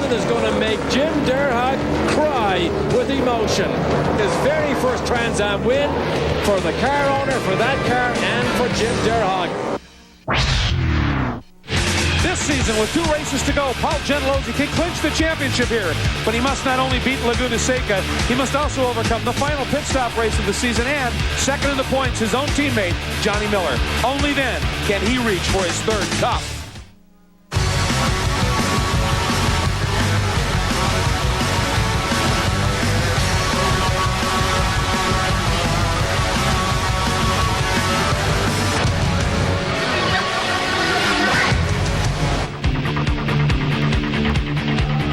Something is going to make Jim Derhog cry with emotion. His very first Trans Am win for the car owner, for that car, and for Jim Derhog. This season, with 2 races to go, Paul Gentilozzi can clinch the championship here. But he must not only beat Laguna Seca, he must also overcome the final pit stop race of the season and, second in the points, his own teammate, Johnny Miller. Only then can he reach for his 3rd cup.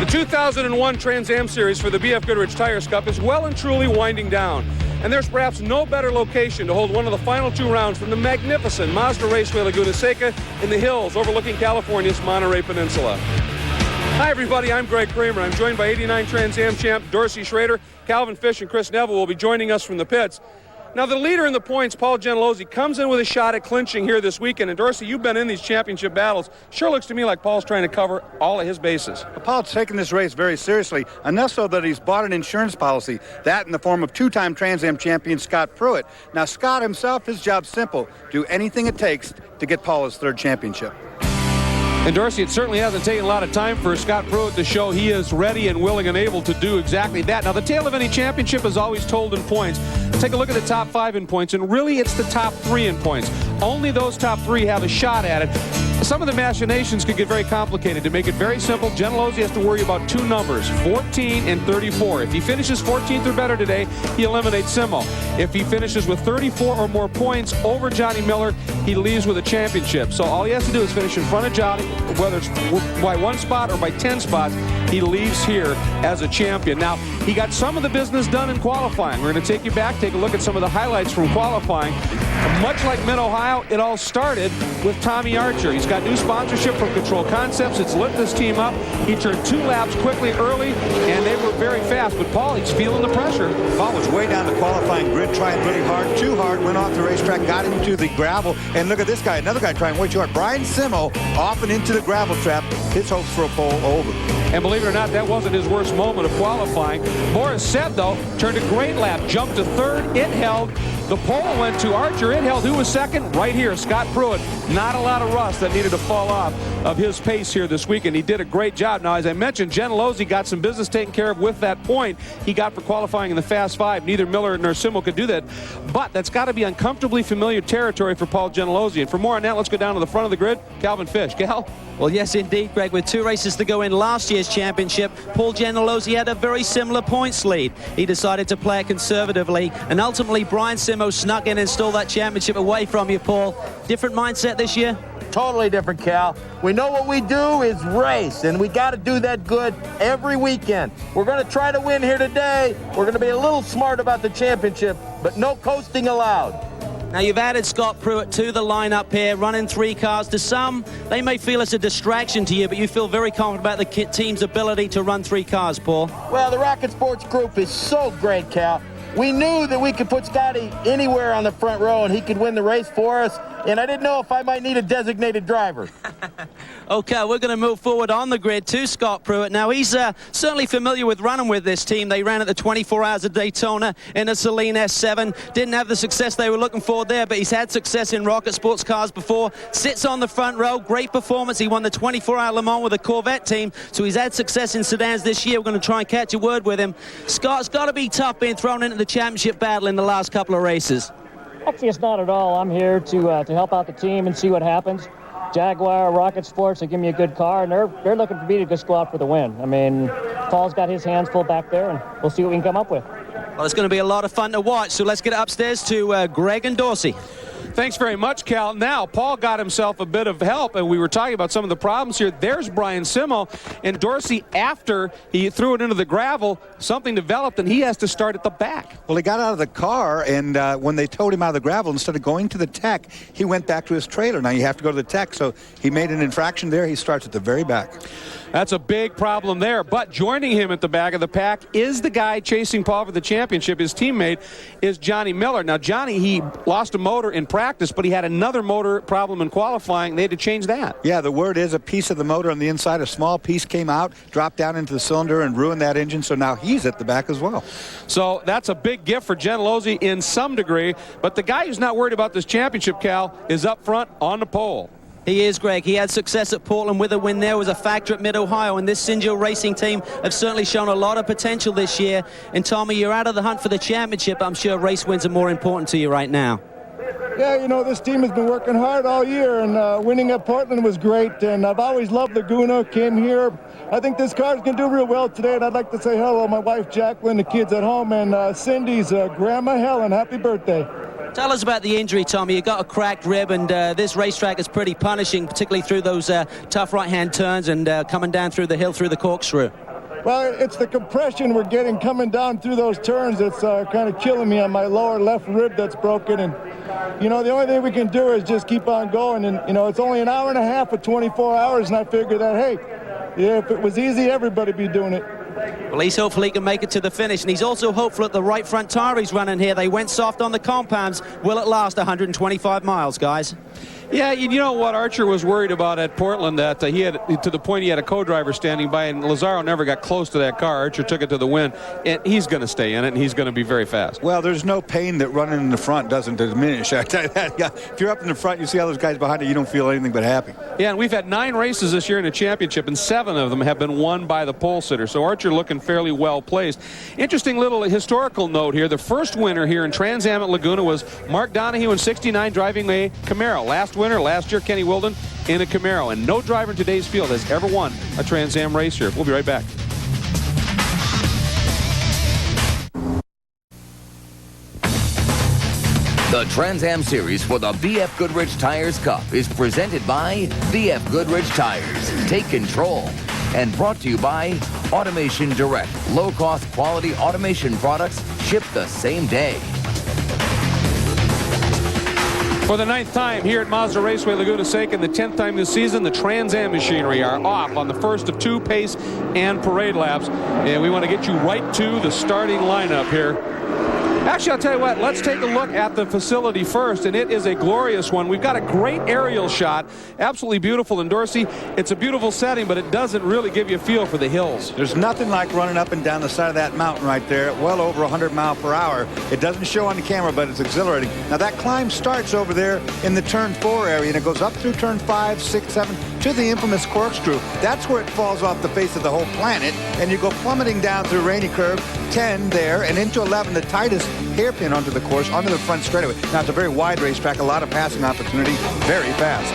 The 2001 Trans Am Series for the BF Goodrich Tires Cup is well and truly winding down. And there's perhaps no better location to hold one of the final 2 rounds from the magnificent Mazda Raceway Laguna Seca in the hills overlooking California's Monterey Peninsula. Hi everybody, I'm Greg Kramer. I'm joined by 89 Trans Am champ Dorsey Schrader. Calvin Fish and Chris Neville will be joining us from the pits. Now, the leader in the points, Paul Gentilozzi, comes in with a shot at clinching here this weekend. And, Dorsey, you've been in these championship battles. Sure looks to me like Paul's trying to cover all of his bases. Well, Paul's taking this race very seriously, enough so that he's bought an insurance policy, that in the form of 2-time Trans Am champion Scott Pruitt. Now, Scott himself, his job's simple. Do anything it takes to get Paul his 3rd championship. And Dorsey, it certainly hasn't taken a lot of time for Scott Pruitt to show he is ready and willing and able to do exactly that. Now, the tale of any championship is always told in points. Take a look at the top 5 in points, and really it's the top 3 in points. Only those top 3 have a shot at it. Some of the machinations could get very complicated. To make it very simple, Gentilozzi has to worry about 2 numbers, 14 and 34. If he finishes 14th or better today, he eliminates Simo. If he finishes with 34 or more points over Johnny Miller, he leaves with a championship. So all he has to do is finish in front of Johnny, whether it's by 1 spot or by 10 spots, he leaves here as a champion. Now, he got some of the business done in qualifying. We're going to take you back, take a look at some of the highlights from qualifying. Much like Mid-Ohio, it all started with Tommy Archer. He's got new sponsorship from Control Concepts. It's lit this team up. He turned 2 laps quickly early, and they were very fast. But Paul, he's feeling the pressure. Paul was way down the qualifying grid, trying really hard, too hard, went off the racetrack, got into the gravel, and look at this guy, another guy trying way too hard. Brian Simo off and into the gravel trap. His hopes for a pole over. And believe it or not, that wasn't his worst moment of qualifying. Morris said, though, turned a great lap, jumped to 3rd. It held. The pole went to Archer. It held. Who was 2nd? Right here, Scott Pruitt. Not a lot of rust that needed to fall off of his pace here this weekend. He did a great job. Now, as I mentioned, Gentilozzi got some business taken care of with that point he got for qualifying in the Fast 5. Neither Miller nor Simo could do that. But that's got to be uncomfortably familiar territory for Paul Gentilozzi. And for more on that, let's go down to the front of the grid. Calvin Fish. Cal? Well, yes, indeed, Greg. With 2 races to go in last year's championship, Paul Gentilozzi had a very similar points lead. He decided to play it conservatively, and ultimately Brian Simo snuck in and stole that championship away from you, Paul. Different mindset this year? Totally different, Cal. We know what we do is race, and we got to do that good every weekend. We're going to try to win here today. We're going to be a little smart about the championship, but no coasting allowed. Now, you've added Scott Pruitt to the lineup here, running 3 cars. To some, they may feel it's a distraction to you, but you feel very confident about the team's ability to run 3 cars, Paul. Well, the Rocket Sports group is so great, Cal. We knew that we could put Scotty anywhere on the front row and he could win the race for us, and I didn't know if I might need a designated driver. Okay, we're going to move forward on the grid to Scott Pruitt. Now, he's certainly familiar with running with this team. They ran at the 24 Hours of Daytona in a Saleen S7. Didn't have the success they were looking for there, but he's had success in Rocket Sports cars before. Sits on the front row. Great performance. He won the 24-hour Le Mans with a Corvette team, so he's had success in sedans this year. We're going to try and catch a word with him. Scott's got to be tough being thrown into the championship battle in the last couple of races. Actually, it's not at all. I'm here to help out the team and see what happens. Jaguar, Rocket Sports, they give me a good car, and they're looking for me to just go out for the win. I mean, Paul's got his hands full back there, and we'll see what we can come up with. Well, it's going to be a lot of fun to watch, so let's get upstairs to Greg and Dorsey. Thanks very much, Cal. Now, Paul got himself a bit of help, and we were talking about some of the problems here. There's Brian Simo, and Dorsey, after he threw it into the gravel, something developed, and he has to start at the back. Well, he got out of the car, and when they towed him out of the gravel, instead of going to the tech, he went back to his trailer. Now you have to go to the tech, so he made an infraction there. He starts at the very back. That's a big problem there. But joining him at the back of the pack is the guy chasing Paul for the championship. His teammate is Johnny Miller. Now, Johnny, he lost a motor in practice practice, but he had another motor problem in qualifying. They had to change that. Yeah, the word is a piece of the motor on the inside, a small piece came out, dropped down into the cylinder and ruined that engine, so now he's at the back as well. So that's a big gift for Gentilozzi in some degree, but the guy who's not worried about this championship, Cal, is up front on the pole. He is, Greg. He had success at Portland with a win there, was a factor at Mid-Ohio, and this Sinjo Racing team have certainly shown a lot of potential this year. And Tommy, you're out of the hunt for the championship. I'm sure race wins are more important to you right now. Yeah, you know, this team has been working hard all year, and winning at Portland was great, and I've always loved Laguna, came here. I think this car's going to do real well today, and I'd like to say hello to my wife, Jacqueline, the kids at home, and Cindy's grandma, Helen. Happy birthday. Tell us about the injury, Tommy. You got a cracked rib, and this racetrack is pretty punishing, particularly through those tough right-hand turns and coming down through the hill through the corkscrew. Well, it's the compression we're getting coming down through those turns that's kind of killing me on my lower left rib that's broken. And, you know, the only thing we can do is just keep on going. And, you know, it's only an hour and a half of 24 hours, and I figure that, hey, yeah, if it was easy, everybody'd be doing it. Well, he's hopeful he can make it to the finish, and he's also hopeful at the right front tire he's running here. They went soft on the compounds. Will it last 125 miles, guys? Yeah, you know what Archer was worried about at Portland, that he had, to the point he had a co-driver standing by, and Lazaro never got close to that car. Archer took it to the win, and he's going to stay in it, and he's going to be very fast. Well, there's no pain that running in the front doesn't diminish. I tell you that. Yeah, if you're up in the front, you see all those guys behind you, you don't feel anything but happy. Yeah, and we've had 9 races this year in the championship, and 7 of them have been won by the pole sitter. So Archer looking fairly well placed. Interesting little historical note here. The first winner here in Trans Am at Laguna was Mark Donahue in '69 driving a Camaro. Last winner last year, Kenny Wilden in a Camaro. And no driver in today's field has ever won a Trans Am race here. We'll be right back. The Trans Am Series for the BF Goodrich Tires Cup is presented by BF Goodrich Tires. Take control. And brought to you by Automation Direct. Low-cost quality automation products shipped the same day. For the 9th time here at Mazda Raceway Laguna Seca, and the 10th time this season, the Trans Am machinery are off on the first of 2 pace and parade laps. And we want to get you right to the starting lineup here. Actually, I'll tell you what, let's take a look at the facility first, and it is a glorious one. We've got a great aerial shot, absolutely beautiful in Dorsey. It's a beautiful setting, but it doesn't really give you a feel for the hills. There's nothing like running up and down the side of that mountain right there at well over 100 miles per hour. It doesn't show on the camera, but it's exhilarating. Now, that climb starts over there in the turn 4 area, and it goes up through turn 5, 6, 7 to the infamous corkscrew. That's where it falls off the face of the whole planet, and you go plummeting down through Rainy Curve 10 there and into 11, the tightest hairpin onto the course, onto the front straightaway. Now, it's a very wide racetrack, a lot of passing opportunity, very fast.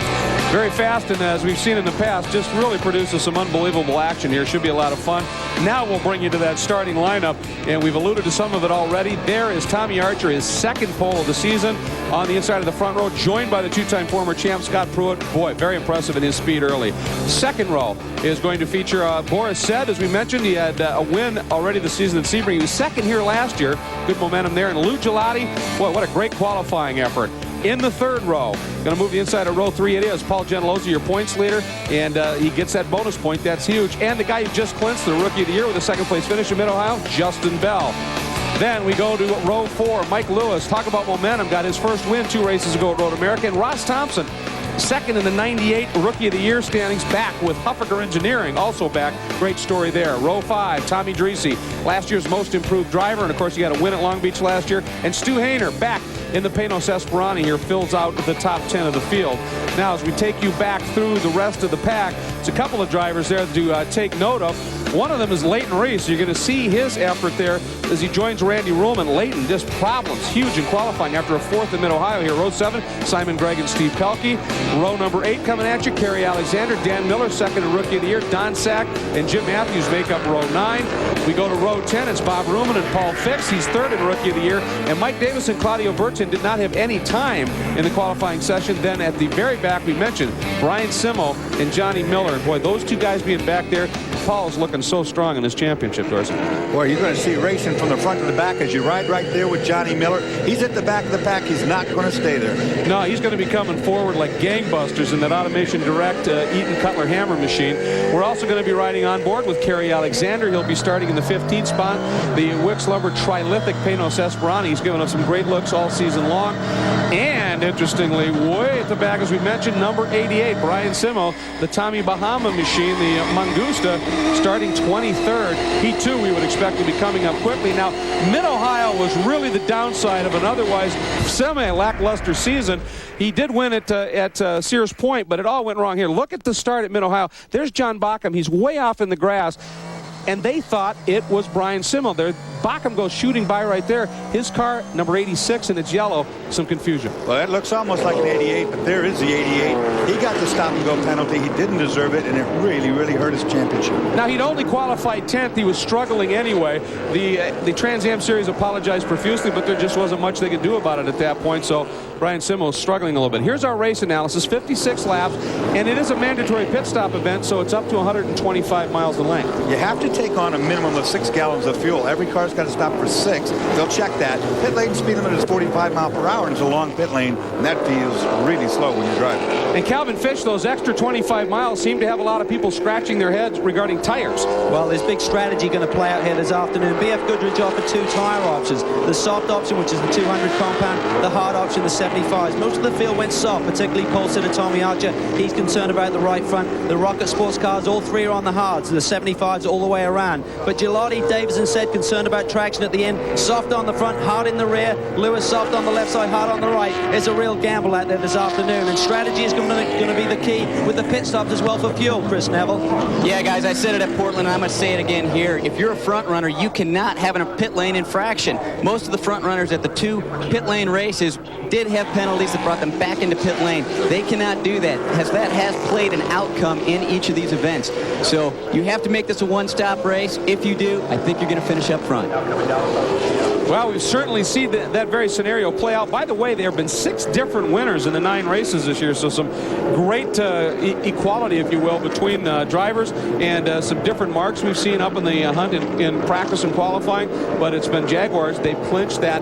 Very fast, and as we've seen in the past, just really produces some unbelievable action here. Should be a lot of fun. Now we'll bring you to that starting lineup, and we've alluded to some of it already. There is Tommy Archer, his 2nd pole of the season on the inside of the front row, joined by the 2-time former champ Scott Pruitt. Boy, very impressive in his speed early. 2nd row is going to feature Boris Said. As we mentioned, he had a win already this season at Sebring. He was 2nd here last year. Good momentum there. And Lou Gelati, boy, what a great qualifying effort. In the 3rd row, going to move the inside of row 3. It is Paul Gentilozzi, your points leader, and he gets that bonus point. That's huge. And the guy who just clinched the Rookie of the Year with a 2nd place finish in Mid-Ohio, Justin Bell. Then we go to row 4. Mike Lewis, talk about momentum, got his first win 2 races ago at Road America. And Ross Thompson, 2nd in the '98 Rookie of the Year standings, back with Huffaker Engineering, also back. Great story there. Row 5, Tommy Dreese, last year's most improved driver, and of course he had a win at Long Beach last year. And Stu Hayner, back in the Panos Esperani here, fills out the top 10 of the field. Now, as we take you back through the rest of the pack, it's a couple of drivers there to take note of. One of them is Leighton Reese. You're going to see his effort there as he joins Randy Ruhlman. Leighton, just problems, huge in qualifying after a 4th in Mid-Ohio here. Row 7, Simon Gregg and Steve Pelkey. Row number 8 coming at you, Kerry Alexander, Dan Miller, 2nd in Rookie of the Year. Don Sack and Jim Matthews make up row 9. We go to row 10. It's Bob Ruhlman and Paul Fix. He's 3rd in Rookie of the Year. And Mike Davis and Claudio Burton did not have any time in the qualifying session. Then at the very back, we mentioned Brian Simo and Johnny Miller. And boy, those 2 guys being back there, Paul's looking looking so strong in this championship, Dorsey. Boy, you're going to see racing from the front to the back as you ride right there with Johnny Miller. He's at the back of the pack. He's not going to stay there. No, he's going to be coming forward like gangbusters in that Automation Direct Eaton Cutler hammer machine. We're also going to be riding on board with Kerry Alexander. He'll be starting in the 15th spot. The Wicks Lumber Trilithic Panos Esperani. He's given us some great looks all season long. And interestingly, way at the back, as we mentioned, number 88, Brian Simo, the Tommy Bahama machine, the Mangusta, starting 23rd. He, too, we would expect to be coming up quickly. Now, Mid-Ohio was really the downside of an otherwise semi-lackluster season. He did win at Sears Point, but it all went wrong here. Look at the start at Mid-Ohio. There's John Bockham. He's way off in the grass. And they thought it was Brian Simo. Bockham goes shooting by right there. His car, number 86, and it's yellow. Some confusion. Well, that looks almost like an 88, but there is the 88. He got the stop-and-go penalty. He didn't deserve it, and it really, really hurt his championship. Now, he'd only qualified 10th. He was struggling anyway. The Trans Am Series apologized profusely, but there just wasn't much they could do about it at that point. So Brian Simo is struggling a little bit. Here's our race analysis. 56 laps, and it is a mandatory pit stop event, so it's up to 125 miles in length. You have to take on a minimum of 6 gallons of fuel. Every car's got to stop for 6. They'll check that. Pit lane speed limit is 45 miles per hour, and it's a long pit lane, and that feels really slow when you drive. And Calvin Fish, those extra 25 miles seem to have a lot of people scratching their heads regarding tires. Well, there's big strategy going to play out here this afternoon. BF Goodrich offered 2 tire options. The soft option, which is the 200 compound, the hard option, the 75s. Most of the field went soft, particularly pole sitter Tommy Archer. He's concerned about the right front. The Rocket Sports cars, all 3 are on the hards. The 75s all the way around. But Gilotti, Davison said, concerned about traction at the end. Soft on the front, hard in the rear. Lewis soft on the left side, hard on the right. It's a real gamble out there this afternoon. And strategy is going to be the key with the pit stops as well for fuel, Chris Neville. Yeah, guys, I said it at Portland, and I'm going to say it again here. If you're a front runner, you cannot have a pit lane infraction. Most of the front runners at the 2 pit lane races did have penalties that brought them back into pit lane. They cannot do that, as that has played an outcome in each of these events. So you have to make this a one-stop race. If you do, I think you're going to finish up front. Well, we've certainly seen that very scenario play out. By the way, there have been 6 different winners in the 9 races this year, so some great equality, if you will, between drivers, and some different marks we've seen up in the hunt in practice and qualifying. But it's been Jaguars. They clinched that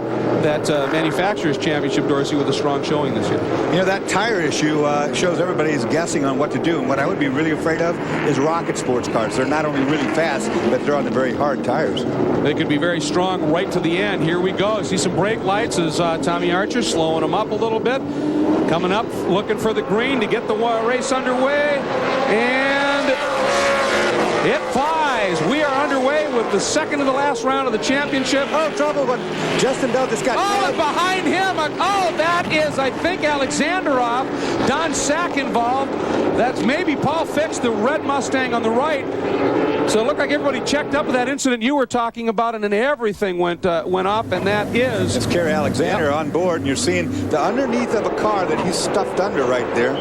manufacturer's championship, Dorsey, with a strong showing this year. You know, that tire issue shows everybody is guessing on what to do. And what I would be really afraid of is Rocket Sports cars. They're not only really fast, but they're on the very hard tires. They could be very strong right to the end. Here we go. See some brake lights as Tommy Archer slowing them up a little bit. Coming up, looking for the green to get the race underway. And it flies. We are underway with the second to the last round of the championship. Oh, trouble, but Justin Bell just got... Oh, and behind him, that is, I think, Alexanderov. Don Sack involved. That's maybe Paul Fix, the red Mustang on the right. So it looked like everybody checked up with that incident you were talking about, and then everything went off, and that is... It's Kerry Alexander on board, and you're seeing the underneath of a car that he's stuffed under right there.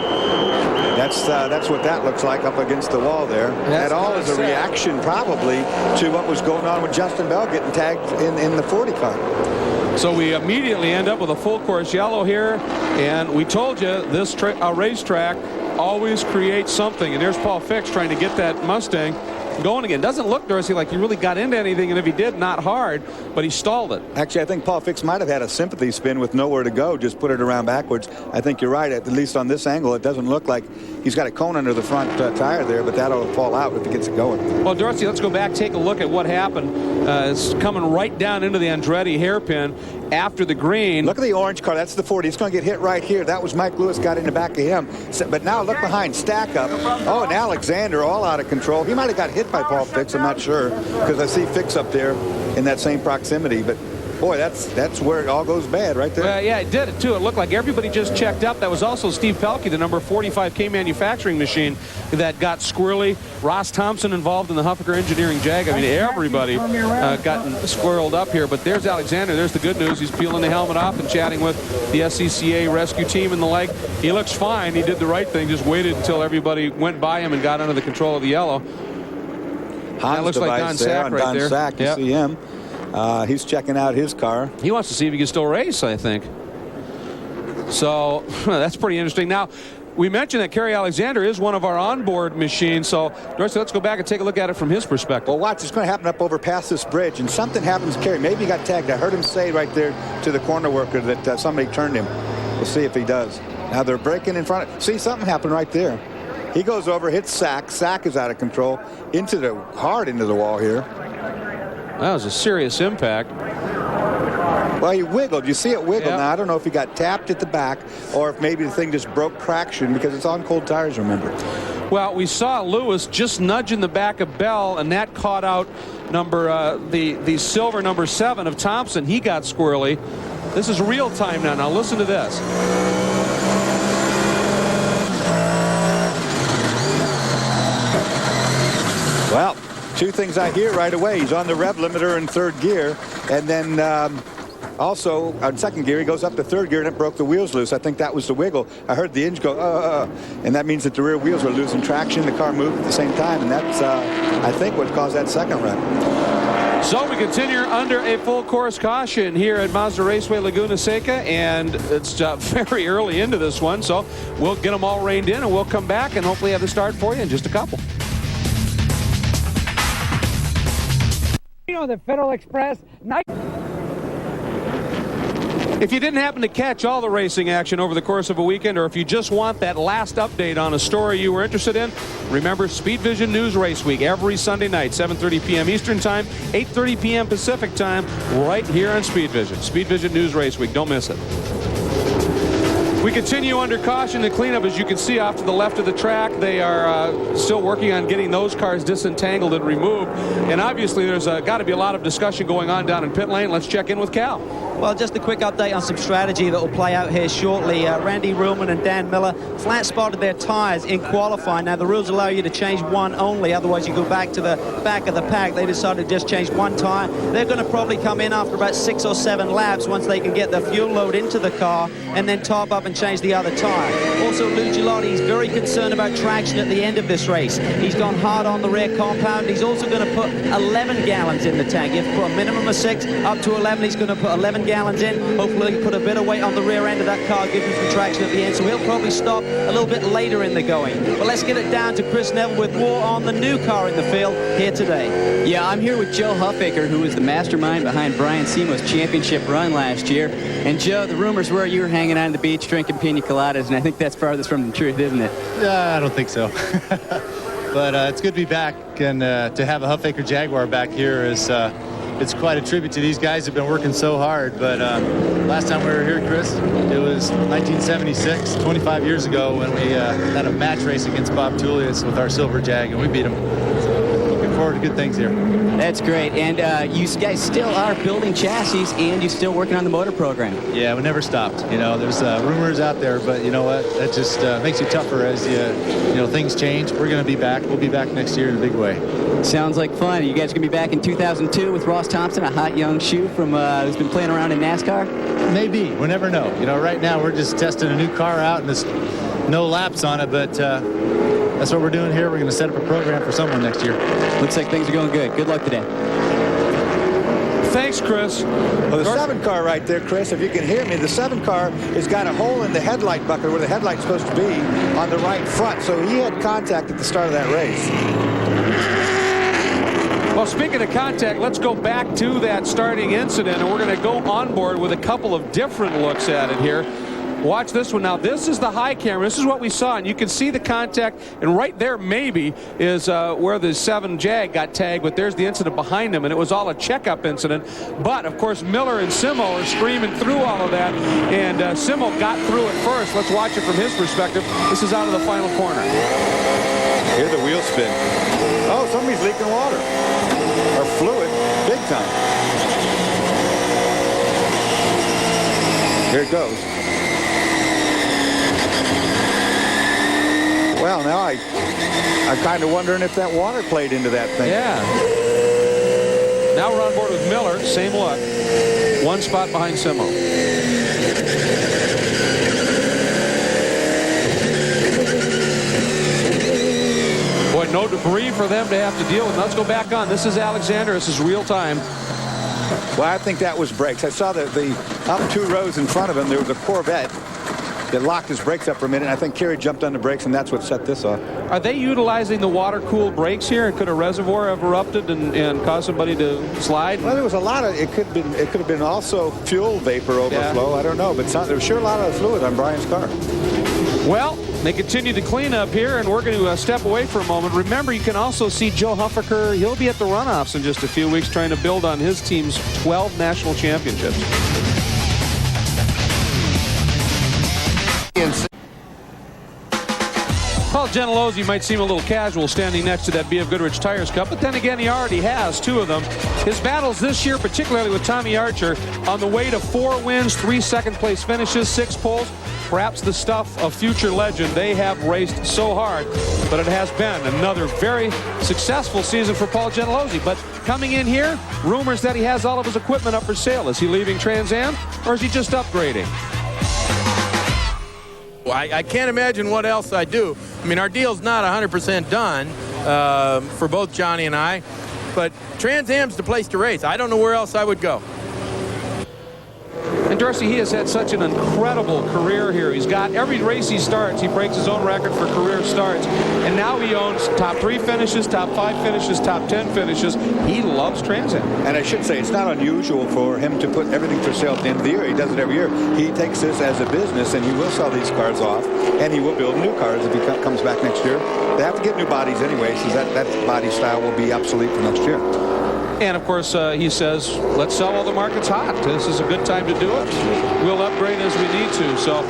That's what that looks like up against the wall there. That all is a reaction probably to what was going on with Justin Bell getting tagged in the 40 car. So we immediately end up with a full course yellow here, and we told you this racetrack always creates something, and there's Paul Fix trying to get that Mustang going again. Doesn't look, Dorsey, like he really got into anything, and if he did, not hard, but he stalled it. Actually, I think Paul Fix might have had a sympathy spin with nowhere to go, just put it around backwards. I think you're right. At least on this angle, it doesn't look like he's got a cone under the front tire there, but that'll fall out if it gets it going. Well, Dorsey, let's go back, take a look at what happened. It's coming right down into the Andretti hairpin after the green. Look at the orange car. That's the 40. It's going to get hit right here. That was Mike Lewis got in the back of him. But now look behind, stack up. Oh, and Alexander all out of control. He might have got hit by Paul Fix. I'm not sure, because I see Fix up there in that same proximity. But boy, that's where it all goes bad right there. Well, yeah, it did it too. It looked like everybody just checked up. That was also Steve Pelkey, the number 45K manufacturing machine, that got squirrely. Ross Thompson involved in the Huffaker Engineering Jag. I mean, everybody gotten squirreled up here. But there's Alexander. There's the good news. He's peeling the helmet off and chatting with the SCCA rescue team and the like. He looks fine. He did the right thing. Just waited until everybody went by him and got under the control of the yellow. That looks like Don Sack right there. Don Sack, you see him. He's checking out his car. He wants to see if he can still race, I think. So that's pretty interesting. Now, we mentioned that Kerry Alexander is one of our onboard machines. So, Dorsey, let's go back and take a look at it from his perspective. Well, watch. It's going to happen up over past this bridge, and something happens to Kerry. Maybe he got tagged. I heard him say right there to the corner worker that somebody turned him. We'll see if he does. Now they're breaking in front of. See, something happened right there. He goes over, hits Sack. Sack is out of control, hard into the wall here. That was a serious impact. Well, he wiggled. You see it wiggle. Yep. Now, I don't know if he got tapped at the back or if maybe the thing just broke traction because it's on cold tires, remember. Well, we saw Lewis just nudging the back of Bell, and that caught out the silver number 7 of Thompson. He got squirrely. This is real time now. Now listen to this. Well, two things I hear right away. He's on the rev limiter in 3rd gear, and then also on 2nd gear he goes up to 3rd gear and it broke the wheels loose. I think that was the wiggle. I heard the engine go and that means that the rear wheels were losing traction. The car moved at the same time, and that's I think what caused that 2nd wreck. So we continue under a full course caution here at Mazda Raceway Laguna Seca, and it's very early into this one, so we'll get them all reined in and we'll come back and hopefully have the start for you in just a couple. You know, the Federal Express night. If you didn't happen to catch all the racing action over the course of a weekend, or if you just want that last update on a story you were interested in, remember Speed Vision News Race Week every Sunday night, 7:30 p.m. Eastern Time, 8:30 p.m. Pacific Time, right here on Speed Vision. Speed Vision News Race Week. Don't miss it. We continue under caution and cleanup. As you can see off to the left of the track, they are still working on getting those cars disentangled and removed. And obviously there's got to be a lot of discussion going on down in pit lane. Let's check in with Cal. Well, just a quick update on some strategy that will play out here shortly. Randy Ruhlman and Dan Miller flat spotted their tires in qualifying. Now, the rules allow you to change one only. Otherwise, you go back to the back of the pack. They decided to just change one tire. They're going to probably come in after about 6 or 7 laps once they can get the fuel load into the car and then top up and change the other tire. Also, Lou Gilotti is very concerned about traction at the end of this race. He's gone hard on the rear compound. He's also going to put 11 gallons in the tank. You have to put a minimum of 6 up to 11. He's going to put 11 gallons in. Hopefully he put a bit of weight on the rear end of that car, give him some traction at the end, so he'll probably stop a little bit later in the going. But let's get it down to Chris Neville with more on the new car in the field here today. Yeah, I'm here with Joe Huffaker, who was the mastermind behind Brian Simo's championship run last year. And Joe, the rumors were you were hanging out on the beach drinking pina coladas, and I think that's farthest from the truth, isn't it? I don't think so. But it's good to be back, and to have a Huffaker Jaguar back here is it's quite a tribute to these guys who've been working so hard. But last time we were here, Chris, it was 1976, 25 years ago, when we had a match race against Bob Tullius with our silver Jag, and we beat him. So looking forward to good things here. That's great. And you guys still are building chassis, and you're still working on the motor program. Yeah, we never stopped. You know, there's rumors out there, but you know what? That just makes you tougher as you know, things change. We're going to be back. We'll be back next year in a big way. Sounds like fun. You guys going to be back in 2002 with Ross Thompson, a hot young shoe from who's been playing around in NASCAR? Maybe. We never know. You know, right now we're just testing a new car out, and there's no laps on it, but that's what we're doing here. We're going to set up a program for someone next year. Looks like things are going good. Good luck today. Thanks, Chris. Well, the 7 car right there, Chris, if you can hear me, the 7 car has got a hole in the headlight bucket where the headlight's supposed to be on the right front. So he had contact at the start of that race. Well, speaking of contact, let's go back to that starting incident, and we're going to go on board with a couple of different looks at it here. Watch this one. Now, this is the high camera. This is what we saw, and you can see the contact, and right there maybe is where the 7 Jag got tagged, but there's the incident behind him, and it was all a checkup incident. But, of course, Miller and Simo are screaming through all of that, and Simo got through it first. Let's watch it from his perspective. This is out of the final corner. Here's the wheel spin. Oh, somebody's leaking water. Or fluid, big time. Here it goes. Well, now I'm kind of wondering if that water played into that thing. Yeah. Now we're on board with Miller. Same look. 1 spot behind Simo. Boy, no debris for them to have to deal with. Let's go back on. This is Alexander. This is real time. Well, I think that was brakes. I saw the up 2 rows in front of him. There was a Corvette. that locked his brakes up for a minute. And I think Kerry jumped on the brakes, and that's what set this off. Are they utilizing the water-cooled brakes here? And could a reservoir have erupted and caused somebody to slide? Well, there was a lot of, it could have been also fuel vapor overflow. I don't know, but there was sure a lot of fluid on Brian's car. Well, they continue to clean up here, and we're going to step away for a moment. Remember, you can also see Joe Huffaker. He'll be at the runoffs in just a few weeks trying to build on his team's 12 national championships. Paul Gentilozzi might seem a little casual standing next to that B.F. Goodrich Tires Cup, but then again, he already has 2 of them. His battles this year, particularly with Tommy Archer, on the way to 4 wins, 3 second-place finishes, 6 poles, perhaps the stuff of future legend. They have raced so hard, but it has been another very successful season for Paul Gentilozzi. But coming in here, rumors that he has all of his equipment up for sale. Is he leaving Trans Am, or is he just upgrading? I can't imagine what else I do. I mean, our deal's not 100% done for both Johnny and I, but Trans Am's the place to race. I don't know where else I would go. And Dorsey, he has had such an incredible career here. He's got every race he starts, he breaks his own record for career starts. And now he owns top 3 finishes, top 5 finishes, top 10 finishes. He loves Trans Am. And I should say, it's not unusual for him to put everything for sale at the end of the year. He does it every year. He takes this as a business, and he will sell these cars off, and he will build new cars if he comes back next year. They have to get new bodies anyway, so that body style will be obsolete for next year. And, of course, he says, let's sell while the market's hot. This is a good time to do it. We'll upgrade as we need to. So,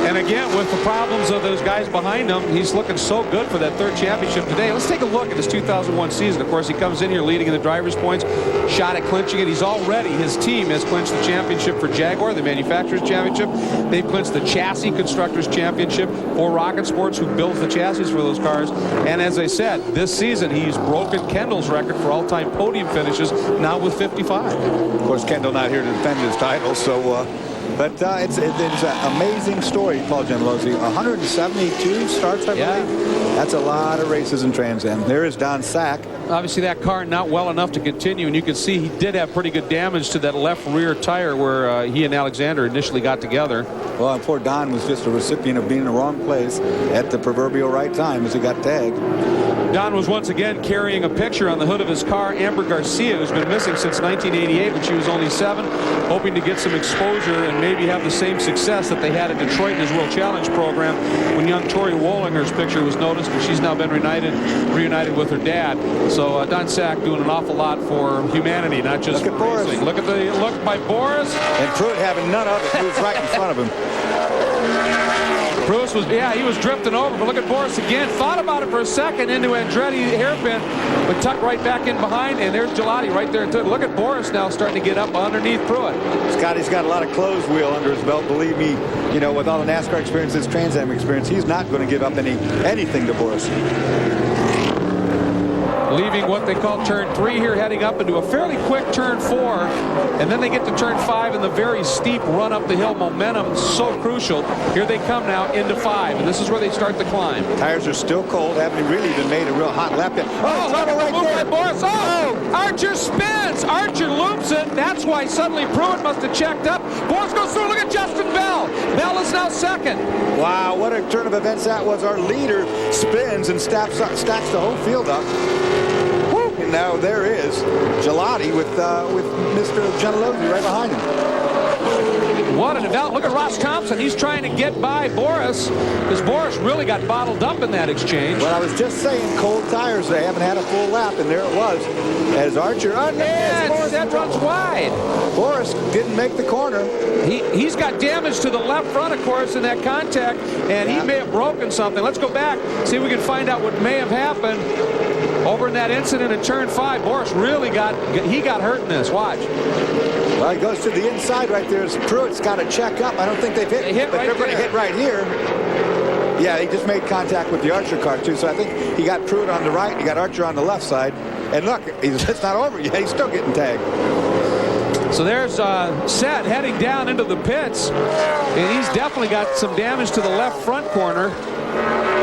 and again, with the problems of those guys behind him, he's looking so good for that 3rd championship today. Let's take a look at his 2001 season. Of course, he comes in here leading in the driver's points, shot at clinching it. He's already, his team has clinched the championship for Jaguar, the manufacturer's championship. They've clinched the chassis constructors championship for Rocket Sports, who builds the chassis for those cars. And as I said, this season, he's broken Kendall's record for all-time podium finishes, now with 55. Of course, Kendall not here to defend his title, so... But it's an amazing story, Paul Gentilozzi. 172 starts, I believe. That's a lot of races in Trans Am. There is Don Sack. Obviously, that car not well enough to continue, and you can see he did have pretty good damage to that left rear tire where he and Alexander initially got together. Well, poor Don was just a recipient of being in the wrong place at the proverbial right time as he got tagged. Don was once again carrying a picture on the hood of his car. Amber Garcia, who's been missing since 1988 when she was only 7, hoping to get some exposure and maybe have the same success that they had in Detroit in his World Challenge program when young Tori Wollinger's picture was noticed, but she's now been reunited with her dad. So Don Sack doing an awful lot for humanity, not just look for racing. Look at the look by Boris. And Pruitt having none of it. He was right in front of him. Bruce was, he was drifting over, but look at Boris again. Thought about it for a second into Andretti hairpin, but tucked right back in behind, and there's Gelati right there. Look at Boris now starting to get up underneath Pruitt. Scotty's got a lot of closed wheel under his belt. Believe me, you know, with all the NASCAR experience, his Trans Am experience, he's not going to give up anything to Boris. Leaving what they call turn 3 here, heading up into a fairly quick turn 4, and then they get to turn 5 and the very steep run up the hill. Momentum so crucial. Here they come now into 5, and this is where they start the climb. Tires are still cold, haven't really even made a real hot lap yet. Oh, look at the move by Boris. Oh, Archer spins. Archer loops it. That's why suddenly Pruitt must have checked up. Boris goes through. Look at Justin Bell. Bell is now 2nd. Wow, what a turn of events that was. Our leader spins and stacks the whole field up. And now there is Gelati with Mr. Gentilozzi right behind him. What an event. Look at Ross Thompson. He's trying to get by Boris because Boris really got bottled up in that exchange. Well, I was just saying, cold tires. They haven't had a full lap, and there it was as Archer. And that runs wide. Boris didn't make the corner. He's got damage to the left front, of course, in that contact, and he may have broken something. Let's go back, see if we can find out what may have happened over in that incident in turn 5. Boris really got hurt in this. Watch. Well, he goes to the inside right there. Pruitt's got to check up. I don't think they've hit, but they're going to hit right here. Yeah, he just made contact with the Archer car, too. So I think he got Pruitt on the right. He got Archer on the left side. And look, it's not over yet. He's still getting tagged. So there's Set heading down into the pits. And he's definitely got some damage to the left front corner.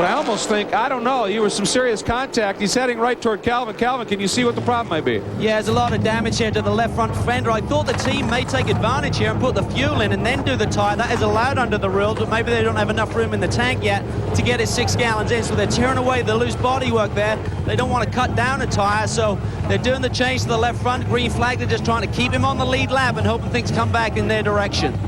But I almost think, I don't know, you were some serious contact. He's heading right toward Calvin. Calvin, can you see what the problem might be? Yeah, there's a lot of damage here to the left front fender. I thought the team may take advantage here and put the fuel in and then do the tire. That is allowed under the rules, but maybe they don't have enough room in the tank yet to get his 6 gallons in, so they're tearing away the loose bodywork there. They don't want to cut down a tire, so they're doing the change to the left front. Green flag, they're just trying to keep him on the lead lap and hoping things come back in their direction.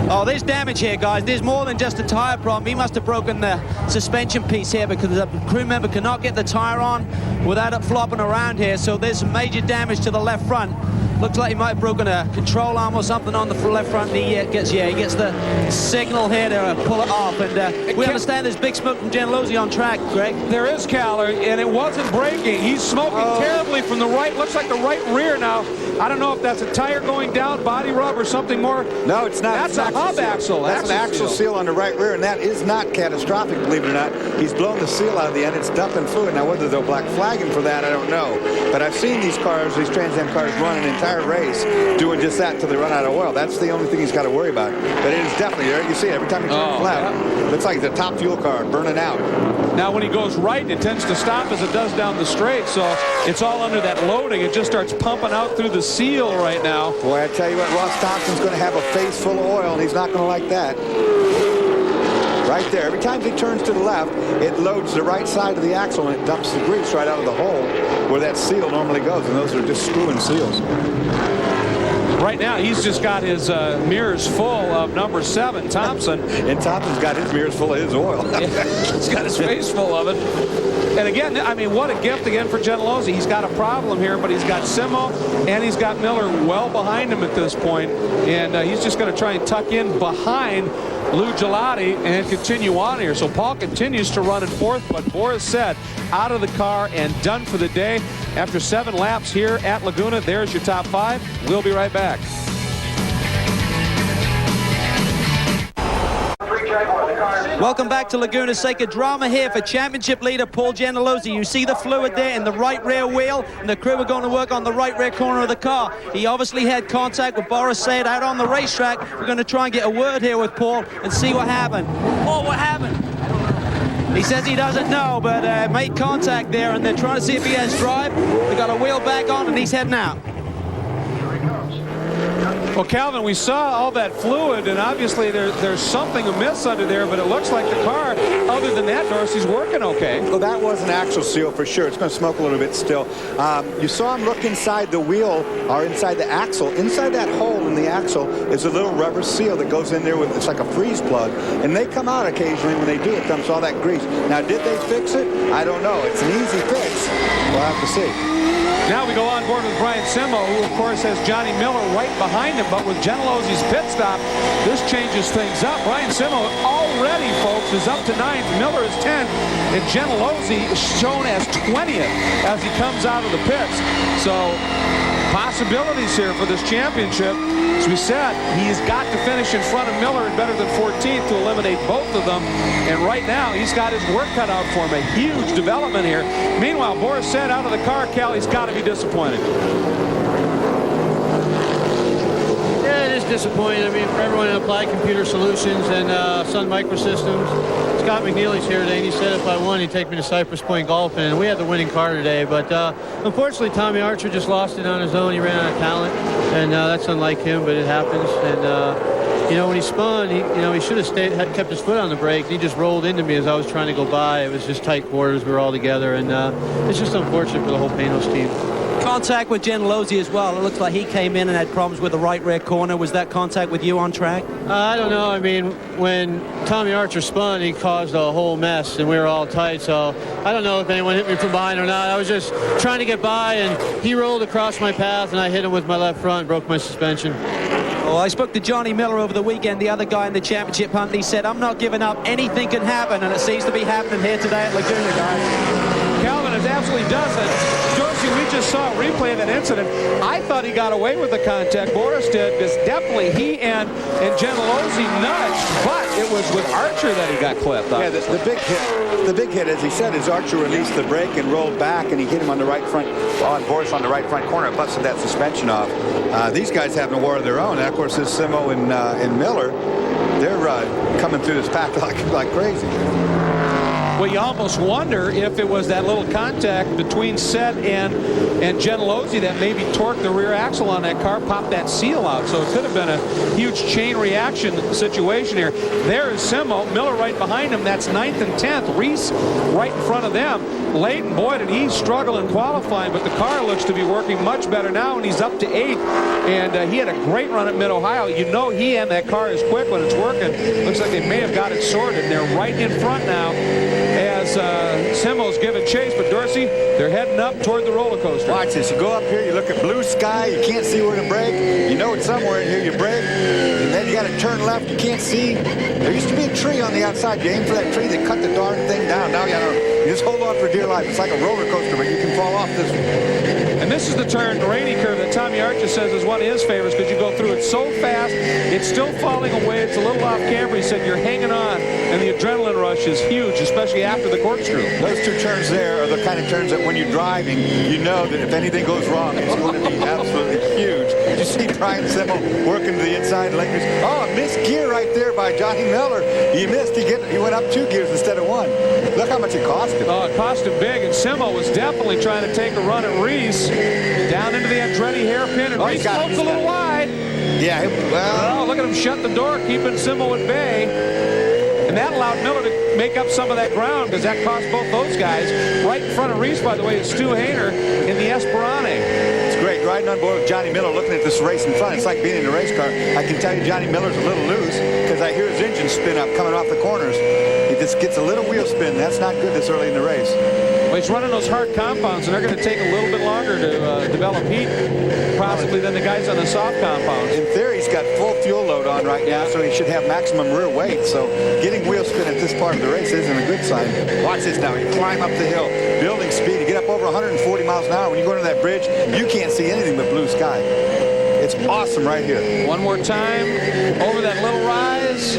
Oh, there's damage here, guys. There's more than just a tire problem. He must have broken the suspension piece here because the crew member cannot get the tire on without it flopping around here. So there's some major damage to the left front. Looks like he might have broken a control arm or something on the left front. And he gets the signal here to pull it off. And we understand there's big smoke from Gentilozzi on track, Greg. There is, Caller, and it wasn't braking. He's smoking terribly from the right. Looks like the right rear now. I don't know if that's a tire going down, body rub, or something more. No, it's not. That's a hub axle. That's an axle seal on the right rear, and that is not catastrophic, believe it or not. He's blown the seal out of the end. It's dumping fluid. Now, whether they'll black flag him for that, I don't know. But I've seen these cars, these Trans Am cars, run an entire race doing just that until they run out of oil. That's the only thing he's got to worry about. But it is definitely there. You see it every time he turns left. Looks like it's a top fuel car burning out. Now, when he goes right, it tends to stop as it does down the straight, so it's all under that loading. It just starts pumping out through the seal right now. Boy, I tell you what, Ross Thompson's going to have a face full of oil, and he's not going to like that. Right there. Every time he turns to the left, it loads the right side of the axle, and it dumps the grease right out of the hole where that seal normally goes, and those are just screw-in seals. Right now, he's just got his mirrors full of number 7, Thompson. And Thompson's got his mirrors full of his oil. He's got his face full of it. And again, I mean, what a gift again for Gentilozzi. He's got a problem here, but he's got Simo and he's got Miller well behind him at this point. And he's just going to try and tuck in behind Lou Gelati and continue on here. So Paul continues to run in 4th, but Boris said out of the car and done for the day. After 7 laps here at Laguna, there's your top 5. We'll be right back. Welcome back to Laguna Seca. Drama here for championship leader Paul Gentilozzi. You see the fluid there in the right rear wheel, and the crew are going to work on the right rear corner of the car. He obviously had contact with Boris Said out on the racetrack. We're going to try and get a word here with Paul and see what happened. Paul, what happened? He says he doesn't know, but made contact there, and they're trying to see if he has drive. They got a wheel back on, and he's heading out. Well, Calvin, we saw all that fluid, and obviously there's something amiss under there, but it looks like the car, other than that, Dorsey's working okay. Well, that was an axle seal for sure. It's going to smoke a little bit still. You saw him look inside the wheel, or inside the axle. Inside that hole in the axle is a little rubber seal that goes in there with, it's like a freeze plug, and they come out occasionally. When they do, it dumps all that grease. Now, did they fix it? I don't know. It's an easy fix. We'll have to see. Now we go on board with Brian Simo, who, of course, has Johnny Miller right behind him. But with Gentilozzi's pit stop, this changes things up. Brian Simo already, folks, is up to 9th. Miller is 10th. And Gentilozzi is shown as 20th as he comes out of the pits. So possibilities here for this championship. As we said, he's got to finish in front of Miller and better than 14th to eliminate both of them. And right now, he's got his work cut out for him. A huge development here. Meanwhile, Boris said out of the car, Cal, he's got to be disappointed. Yeah, it is disappointing. I mean, for everyone in Applied Computer Solutions and Sun Microsystems, Scott McNeely's here today, and he said if I won, he'd take me to Cypress Point Golf, and we had the winning car today. But unfortunately, Tommy Archer just lost it on his own. He ran out of talent, and that's unlike him, but it happens. And you know, when he spun, he should have kept his foot on the brake. He just rolled into me as I was trying to go by. It was just tight quarters. We were all together, and it's just unfortunate for the whole Panos team. Contact with Gentilozzi as well. It looks like he came in and had problems with the right rear corner. Was that contact with you on track? I don't know. I mean, when Tommy Archer spun, he caused a whole mess, and we were all tight. So I don't know if anyone hit me from behind or not. I was just trying to get by, and he rolled across my path, and I hit him with my left front and broke my suspension. Well, I spoke to Johnny Miller over the weekend, the other guy in the championship hunt, and he said, I'm not giving up. Anything can happen, and it seems to be happening here today at Laguna, guys. Calvin, it absolutely does it. Dorsey, we just saw a replay of that incident. I thought he got away with the contact. Boris did, because definitely he and Gentilozzi nudged, but it was with Archer that he got clipped. Yeah, the big hit, as he said, is Archer released the brake and rolled back, and he hit him on the right front, on Boris on the right front corner. It busted that suspension off. These guys having a war of their own. And of course, this Simo and Miller, they're coming through this pack like crazy. Well, but you almost wonder if it was that little contact between Set and Gentilozzi that maybe torqued the rear axle on that car, popped that seal out. So it could have been a huge chain reaction situation here. There is Simo, Miller right behind him. That's 9th and 10th. Reese right in front of them. Leighton, boy, did he struggle in qualifying, but the car looks to be working much better now, and he's up to 8th. And he had a great run at Mid-Ohio. You know he and that car is quick when it's working. Looks like they may have got it sorted. And they're right in front now as Simo's giving chase. But Dorsey, they're heading up toward the roller coaster. Watch this. You go up here, you look at blue sky, you can't see where to brake. You know it's somewhere in here, you brake. And then you got to turn left, you can't see. There used to be a tree on the outside. You aim for that tree, they cut the darn thing down. Now you just hold on for dear life. It's like a roller coaster, but you can fall off this one. And this is the turn, rainy curve, that Tommy Archer says is one of his favorites because you go through it so fast, it's still falling away, it's a little off camera. He said you're hanging on, and the adrenaline rush is huge, especially after the corkscrew. Those two turns there are the kind of turns that when you're driving, you know that if anything goes wrong, it's going to be absolutely huge. You see Brian Simo working to the inside. Oh, a missed gear right there by Johnny Miller. He missed. He went up 2 gears instead of 1. Look how much it cost him. Oh, it cost him big, and Simo was definitely trying to take a run at Reese down into the Andretti hairpin, and Reese smokes a little wide. Yeah, well. Oh, look at him shut the door, keeping Simo at bay. And that allowed Miller to make up some of that ground because that cost both those guys. Right in front of Reese, by the way, is Stu Hainer in the Esperante. It's great riding on board with Johnny Miller, looking at this race in front. It's like being in a race car. I can tell you Johnny Miller's a little loose because I hear his engine spin up coming off the corners. He just gets a little wheel spin. That's not good this early in the race. Well, he's running those hard compounds, and they're going to take a little bit longer to develop heat, possibly than the guys on the soft compounds. In theory, he's got full fuel load on right now, so he should have maximum rear weight. So getting wheel spin at this part of the race isn't a good sign. Watch this now. You climb up the hill, building speed. You get up over 140 miles an hour. When you go into that bridge, you can't see anything but blue sky. It's awesome right here. One more time over that little rise.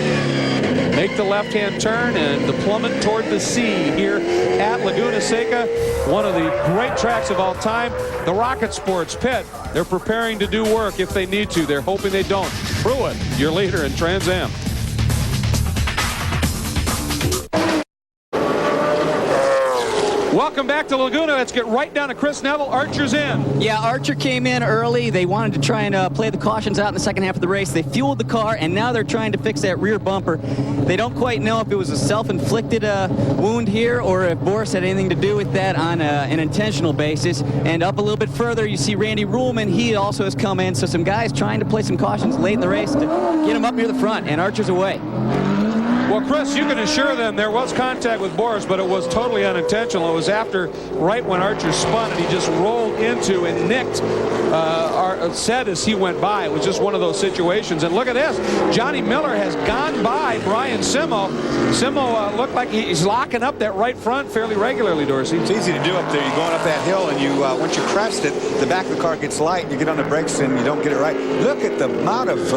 Make the left-hand turn and the plummet toward the sea here at Laguna Seca, one of the great tracks of all time. The Rocket Sports pit, they're preparing to do work if they need to. They're hoping they don't. Pruitt, your leader in Trans Am. Welcome back to Laguna. Let's get right down to Chris Neville. Archer's in. Yeah, Archer came in early. They wanted to try and play the cautions out in the second half of the race. They fueled the car, and now they're trying to fix that rear bumper. They don't quite know if it was a self-inflicted wound here or if Boris had anything to do with that on an intentional basis. And up a little bit further, you see Randy Ruhlman. He also has come in. So some guys trying to play some cautions late in the race to get him up near the front, and Archer's away. Well, Chris, you can assure them there was contact with Boris, but it was totally unintentional. It was after, right when Archer spun, and he just rolled into and nicked Set as he went by. It was just one of those situations. And look at this. Johnny Miller has gone by Brian Simo. Simo looked like he's locking up that right front fairly regularly, Dorsey. It's easy to do up there. You're going up that hill, and you once you crest it, the back of the car gets light, and you get on the brakes, and you don't get it right. Look at the amount of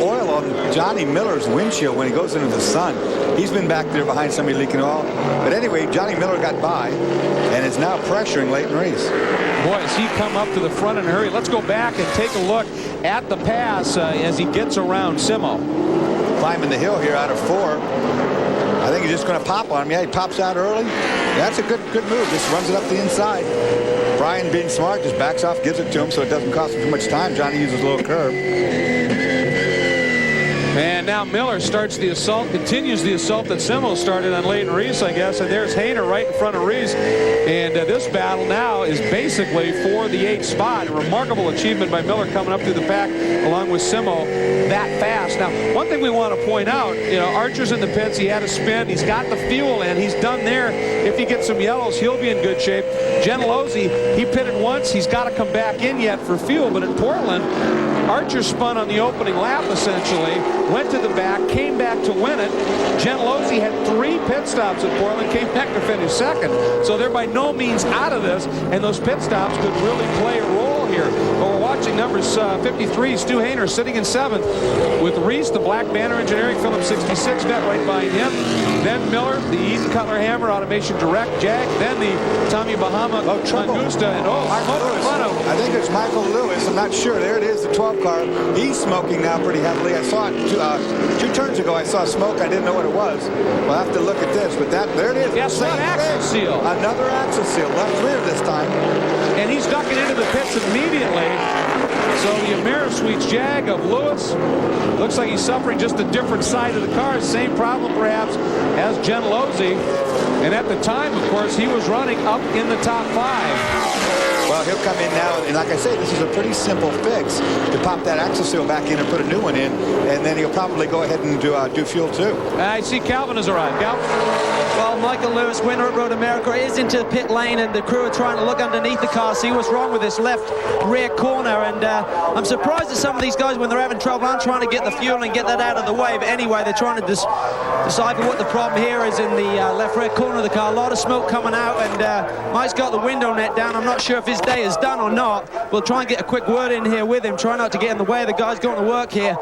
oil on Johnny Miller's windshield when he goes into the sun. He's been back there behind somebody leaking oil. But anyway, Johnny Miller got by and is now pressuring Leighton Reese. Boy, has he come up to the front in a hurry. Let's go back and take a look at the pass as he gets around Simo. Climbing the hill here out of 4. I think he's just going to pop on him. Yeah, he pops out early. That's a good move. Just runs it up the inside. Brian, being smart, just backs off, gives it to him so it doesn't cost him too much time. Johnny uses a little curve. And now Miller starts the assault, continues the assault that Simo started on Leighton Reese, I guess. And there's Hainer right in front of Reese. And this battle now is basically for the 8th spot. A remarkable achievement by Miller coming up through the pack along with Simo that fast. Now, one thing we want to point out, Archer's in the pits. He had a spin. He's got the fuel in. He's done there. If he gets some yellows, he'll be in good shape. Gentilozzi, he pitted once. He's got to come back in yet for fuel. But in Portland, Archer spun on the opening lap, essentially, went to the back, came back to win it. Gentilozzi had 3 pit stops at Portland, came back to finish second. So they're by no means out of this, and those pit stops could really play a role here. But we're watching numbers 53, Stu Hainer sitting in 7th with Reese, the Black Banner Engineering, Phillips 66 vet right behind him. then Miller, the Eden Cutler Hammer Automation Direct Jag, then the Tommy Bahama Angusta, and smoke in front of him. I think it's Michael Lewis. I'm not sure. There it is, the 12 car. He's smoking now pretty heavily. I saw it two turns ago. I saw smoke. I didn't know what it was. We'll have to look at this. But there it is. Yes, that axle seal. Another axle seal. Left rear this time. And he's ducking into the pits immediately. So the Amerisweets Jag of Lewis looks like he's suffering just a different side of the car. Same problem perhaps as Gentilozzi. And at the time, of course, he was running up in the top 5. Well, he'll come in now, and like I say, this is a pretty simple fix to pop that axle seal back in and put a new one in, and then he'll probably go ahead and do fuel too. I see Calvin has arrived. Calvin? Well, Michael Lewis, winner at Road America, is into the pit lane, and the crew are trying to look underneath the car, see what's wrong with this left rear corner. And I'm surprised that some of these guys, when they're having trouble, aren't trying to get the fuel and get that out of the way. But anyway, they're trying to decipher what the problem here is in the left rear corner of the car. A lot of smoke coming out, and Mike's got the window net down. I'm not sure if his day is done or not. We'll try and get a quick word in here with him, try not to get in the way of the guys going to work here.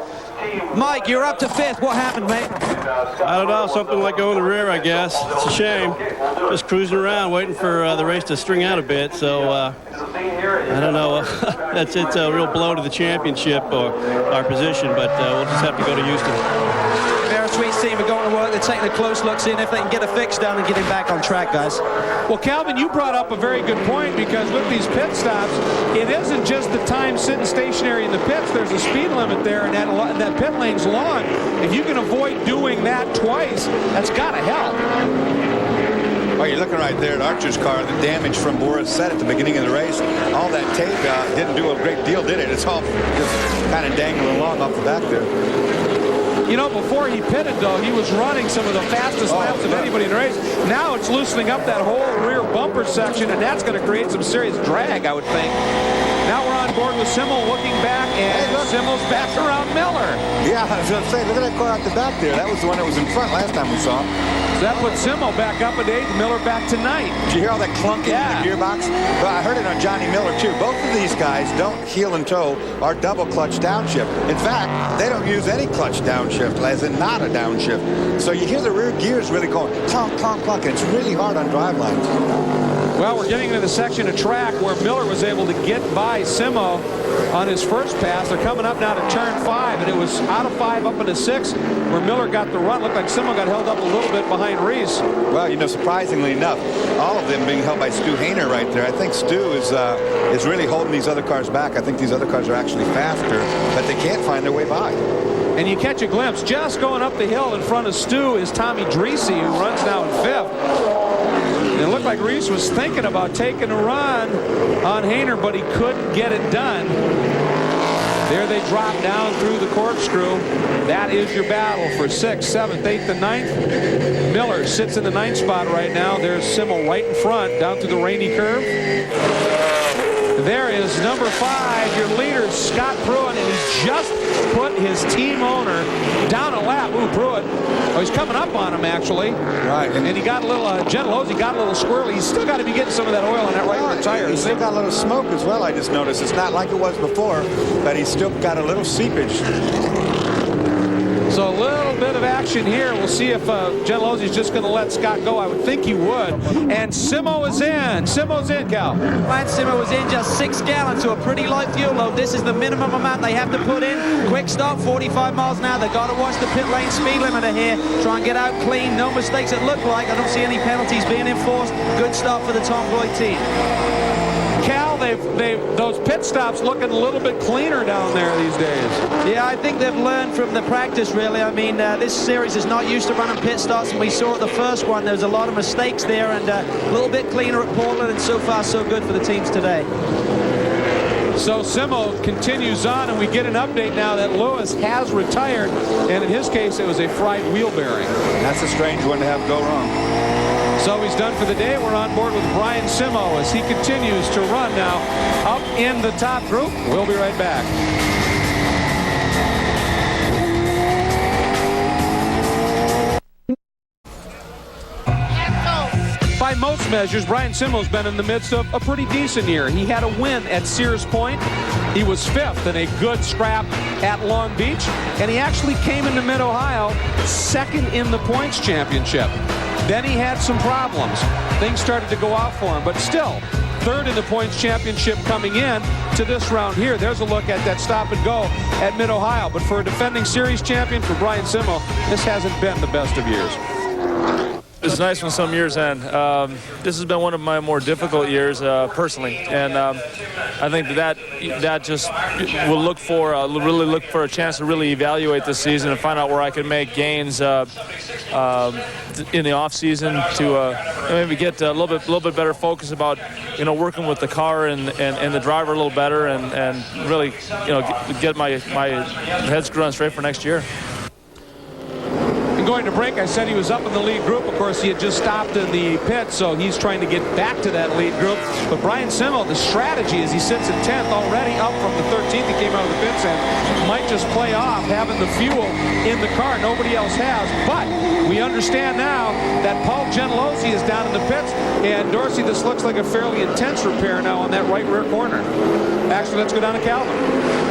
Mike, you're up to 5th. What happened, mate? I don't know, something like going to the rear, I guess. It's a shame. Just cruising around, waiting for the race to string out a bit. So, I don't know. It's a real blow to the championship or our position, but we'll just have to go to Houston. Sweets team are going to work. They're taking a close look, seeing if they can get a fix done and get him back on track, guys. Well, Calvin, you brought up a very good point, because with these pit stops, it isn't just the time sitting stationary in the pits. There's a speed limit there, and that pit lane's long. If you can avoid doing that twice, that's got to help. Well, you're looking right there at Archer's car. The damage from Boris said at the beginning of the race, all that tape didn't do a great deal, did it? It's all just kind of dangling along off the back there. You know, before he pitted, though, he was running some of the fastest laps of anybody in the race. Now it's loosening up that whole rear bumper section, and that's going to create some serious drag, I would think. Now we're on board with Simmel looking back, and Simmel's back around Miller. Yeah, I was going to say, look at that car out the back there. That was the one that was in front last time we saw. So that puts Simmel back up at 8th, Miller back to 9th. Did you hear all that clunking in the gearbox? Well, I heard it on Johnny Miller, too. Both of these guys don't heel and toe or double clutch downshift. In fact, they don't use any clutch downshift, as in not a downshift. So you hear the rear gears really going clunk, clunk, clunk, and it's really hard on drive lines. Well, we're getting into the section of track where Miller was able to get by Simo on his first pass. They're coming up now to turn 5, and it was out of 5 up into 6 where Miller got the run. Looked like Simo got held up a little bit behind Reese. Well, you know, surprisingly enough, all of them being held by Stu Hayner right there. I think Stu is really holding these other cars back. I think these other cars are actually faster, but they can't find their way by. And you catch a glimpse. Just going up the hill in front of Stu is Tommy Dreese, who runs now in 5th. And it looked like Reese was thinking about taking a run on Hayner, but he couldn't get it done. There they drop down through the corkscrew. That is your battle for 6th, 7th, 8th, and 9th. Miller sits in the 9th spot right now. There's Simmel right in front, down through the rainy curve. There is number 5, your leader, Scott Pruitt, and he just put his team owner down a lap. Ooh, Pruitt. Oh, he's coming up on him, actually. Right. And he got a little, Gentilozzi got a little squirrely. He's still got to be getting some of that oil in that right rear tire. He's still got a little smoke as well, I just noticed. It's not like it was before, but he's still got a little seepage. So a little bit of action here. We'll see if Gentilozzi's just going to let Scott go. I would think he would. And Simo is in. Simo's in, Cal. Lance Simo was in just 6 gallons to a pretty light fuel load. This is the minimum amount they have to put in. Quick stop, 45 miles an hour. They've got to watch the pit lane speed limiter here. Try and get out clean. No mistakes, it looked like. I don't see any penalties being enforced. Good start for the Tom Boyd team. Cal, those pit stops looking a little bit cleaner down there these days. Yeah, I think they've learned from the practice, really. I mean, this series is not used to running pit stops, and we saw at the first one there was a lot of mistakes there, and a little bit cleaner at Portland, and so far so good for the teams today. So Simo continues on, and we get an update now that Lewis has retired, and in his case it was a fried wheel bearing. That's a strange one to have go wrong. So he's done for the day. We're on board with Brian Simo as he continues to run now up in the top group. We'll be right back. By most measures, Brian Simo's been in the midst of a pretty decent year. He had a win at Sears Point He was 5th in a good scrap at Long Beach, and he actually came into Mid-Ohio 2nd in the points championship. Then he had some problems. Things started to go out for him, but still 3rd in the points championship coming in to this round here. There's a look at that stop and go at Mid-Ohio. But for a defending series champion, for Brian Simmel, this hasn't been the best of years. It's nice when some years end. This has been one of my more difficult years personally, and I think that just will really look for a chance to really evaluate this season and find out where I can make gains in the off season to maybe get a little bit better focus about working with the car and the driver a little better and really get my head screwed on straight for next year. Going to break, I said he was up in the lead group. Of course, he had just stopped in the pit, so he's trying to get back to that lead group. But Brian Simmel, the strategy is he sits in 10th already, up from the 13th. He came out of the pits and might just play off having the fuel in the car. Nobody else has. But we understand now that Paul Gentilozzi is down in the pits. And Dorsey, this looks like a fairly intense repair now on that right rear corner. Actually, let's go down to Calvin.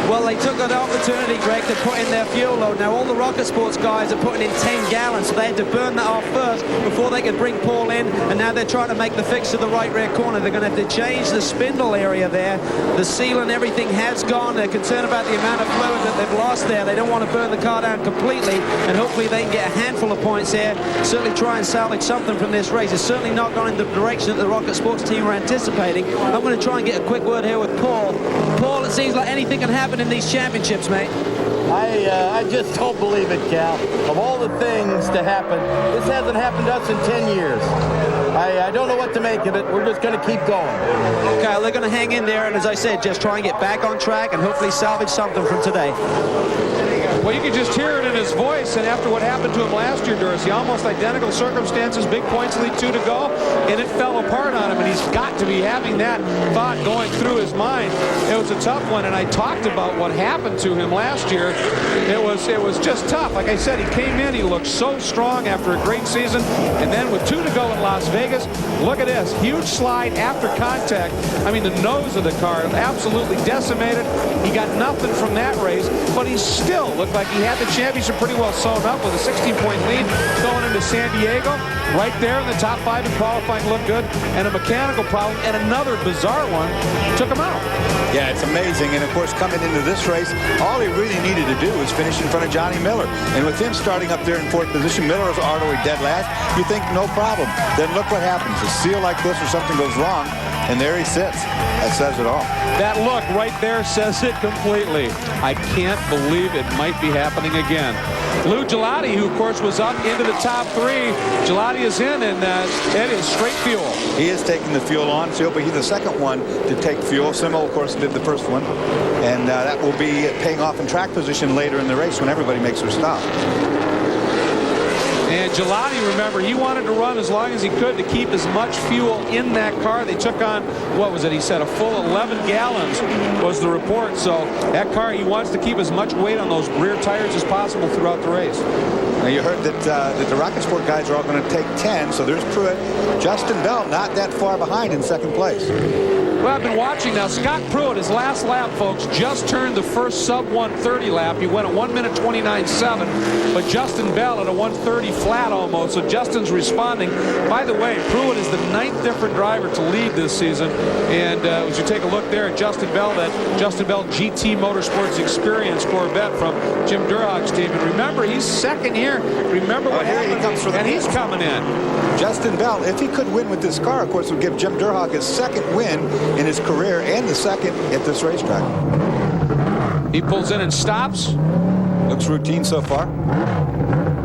Well, they took an opportunity, Greg, to put in their fuel load. Now, all the Rocket Sports guys are putting in 10 gallons, so they had to burn that off first before they could bring Paul in, and now they're trying to make the fix to the right rear corner. They're going to have to change the spindle area there. The seal and everything has gone. They're concerned about the amount of fluid that they've lost there. They don't want to burn the car down completely, and hopefully they can get a handful of points here. Certainly try and salvage something from this race. It's certainly not gone in the direction that the Rocket Sports team were anticipating. I'm going to try and get a quick word here with Paul. Paul, it seems like anything can happen in these championships, mate. I just don't believe it, Cal. Of all the things to happen, this hasn't happened to us in 10 years. I don't know what to make of it. We're just going to keep going. Okay, they're going to hang in there, and as I said, just try and get back on track and hopefully salvage something from today. Well, you can just hear it in his voice, and after what happened to him last year, Dorsey, almost identical circumstances, big points lead, 2 to go, and it fell apart on him, and he's got to be having that thought going through his mind. It was a tough one, and I talked about what happened to him last year. It was just tough. Like I said, he came in, he looked so strong after a great season, and then with 2 to go in Las Vegas, look at this, huge slide after contact. I mean, the nose of the car absolutely decimated. He got nothing from that race, but he still looked like he had the championship pretty well sewn up with a 16-point lead going into San Diego. Right there in the top 5 in qualifying, looked good, and a mechanical problem and another bizarre one took him out. Yeah, it's amazing. And of course, coming into this race, all he really needed to do was finish in front of Johnny Miller. And with him starting up there in 4th position, Miller is already dead last. You think no problem. Then look what happens. A seal like this or something goes wrong, and there he sits. That says it all. That look right there says it completely. I can't believe it might be happening again. Lou Gelati, who of course was up into the top 3. Gelati is in, and it is straight fuel. He is taking the fuel on, so he'll be the second one to take fuel. Simmel, of course, did the first one, and that will be paying off in track position later in the race when everybody makes their stop. And Gelati, remember, he wanted to run as long as he could to keep as much fuel in that car. They took on, what was it? He said a full 11 gallons was the report. So that car, he wants to keep as much weight on those rear tires as possible throughout the race. Now you heard that the Rocket Sport guys are all going to take 10. So there's Pruitt. Justin Bell not that far behind in 2nd place. Well, I've been watching now. Scott Pruitt, his last lap, folks, just turned the first sub-130 lap. He went at 1 minute 29.7, but Justin Bell at a 130 flat almost. So Justin's responding. By the way, Pruitt is the 9th different driver to lead this season. And as you take a look there at Justin Bell, that Justin Bell GT Motorsports Experience Corvette from Jim Durhag's team. And remember, he's 2nd here. Remember what happened? He comes for the he's coming in. Justin Bell, if he could win with this car, of course, would give Jim Durhag his 2nd win in his career and the 2nd at this racetrack. He pulls in and stops. Looks routine so far.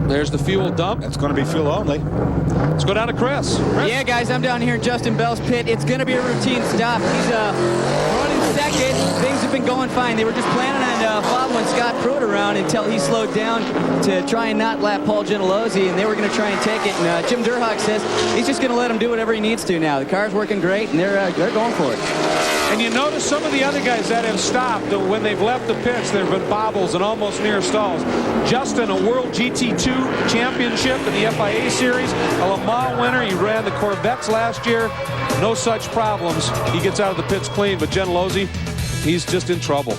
There's the fuel dump. It's going to be fuel only. Let's go down to Chris. Yeah, guys, I'm down here in Justin Bell's pit. It's going to be a routine stop. He's running 2nd. Things have been going fine. They were just planning on following Scott Pruitt around until he slowed down to try and not lap Paul Gentilozzi, and they were going to try and take it. And Jim Durhag says he's just going to let him do whatever he needs to now. The car's working great, and they're going for it. And you notice some of the other guys that have stopped, when they've left the pits, there have been bobbles and almost near stalls. Justin, a World GT2 championship in the FIA Series, a Le Mans winner. He ran the Corvettes last year. No such problems. He gets out of the pits clean, but Gentilozzi he's just in trouble.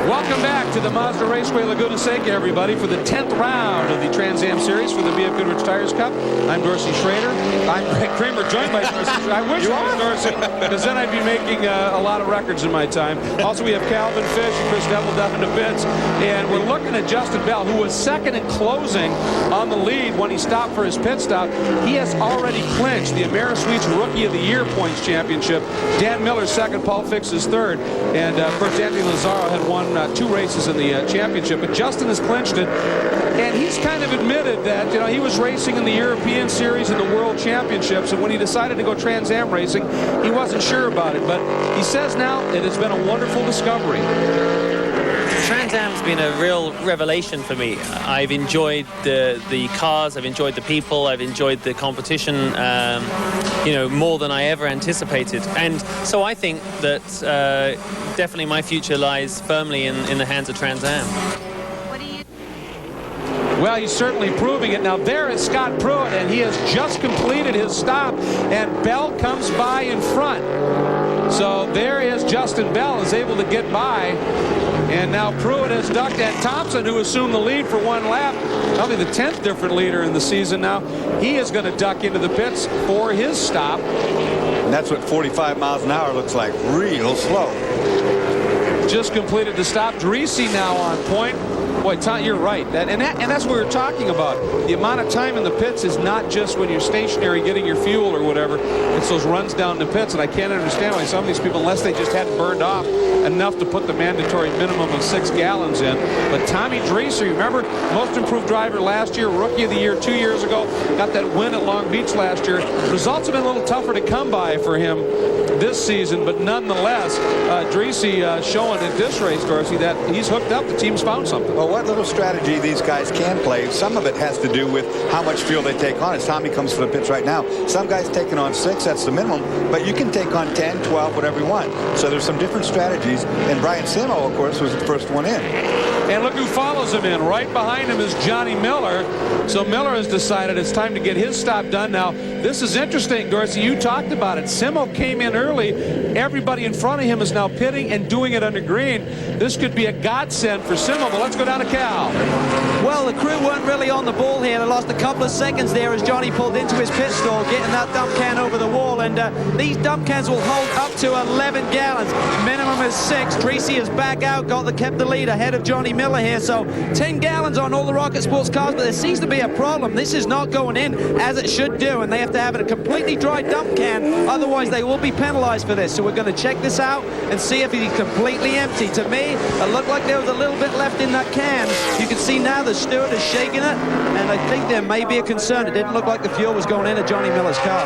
Welcome back to the Mazda Raceway Laguna Seca, everybody, for the 10th round of the Trans Am Series for the B.F. Goodrich Tires Cup. I'm Dorsey Schrader. I'm Greg Kramer, joined by Dorsey Schrader. I wish I was Dorsey, because then I'd be making a lot of records in my time. Also, we have Calvin Fish and Chris Neville down in the pits. And we're looking at Justin Bell, who was second in closing on the lead when he stopped for his pit stop. He has already clinched the AmeriSuites Rookie of the Year points championship. Dan Miller's second, Paul Fix is third. And, of course, Anthony Lazaro had won 2 races in the championship, but Justin has clinched it, and he's kind of admitted that, you know, he was racing in the European Series and the World Championships, and when he decided to go Trans Am racing, he wasn't sure about it, but he says now it has been a wonderful discovery. Trans Am's been a real revelation for me. I've enjoyed the cars, I've enjoyed the people, I've enjoyed the competition, you know, more than I ever anticipated. And so I think that definitely my future lies firmly in the hands of Trans Am. Well, he's certainly proving it. Now, there is Scott Pruitt, and he has just completed his stop, and Bell comes by in front. So there is Justin Bell, is able to get by. And now Pruitt has ducked at Thompson, who assumed the lead for 1 lap. Probably the 10th different leader in the season now. He is going to duck into the pits for his stop. And that's what 45 miles an hour looks like, real slow. Just completed the stop. Dreese now on point. Boy, Tom, you're right. And that's what we were talking about. The amount of time in the pits is not just when you're stationary getting your fuel or whatever. It's those runs down the pits. And I can't understand why some of these people, unless they just hadn't burned off enough to put the mandatory minimum of 6 gallons in. But Tommy Dreese, remember, most improved driver last year, Rookie of the Year 2 years ago, got that win at Long Beach last year. Results have been a little tougher to come by for him this season, but nonetheless, Dreese showing at this race, Dorsey, that he's hooked up. The team's found something. Well, what little strategy these guys can play, some of it has to do with how much fuel they take on. As Tommy comes to the pits right now, some guys taking on 6, that's the minimum, but you can take on 10, 12, whatever you want. So there's some different strategies, and Brian Simo, of course, was the first one in. And look who follows him in. Right behind him is Johnny Miller. So Miller has decided it's time to get his stop done. Now, this is interesting, Dorsey. You talked about it. Simo came in early. Everybody in front of him is now pitting and doing it under green. This could be a godsend for Simo, but let's go down to Cal. Well, the crew weren't really on the ball here. They lost a couple of seconds there as Johnny pulled into his pit stall, getting that dump can over the wall. And these dump cans will hold up to 11 gallons. Minimum is 6. Dreese is back out, kept the lead ahead of Johnny Miller here. So 10 gallons on all the Rocket Sports cars, but there seems to be a problem. This is not going in as it should do, and they have to have a completely dry dump can. Otherwise, they will be penalized for this. So we're going to check this out and see if he's completely empty. To me, it looked like there was a little bit left in that can. You can see now the steward is shaking it, and I think there may be a concern. It didn't look like the fuel was going into Johnny Miller's car.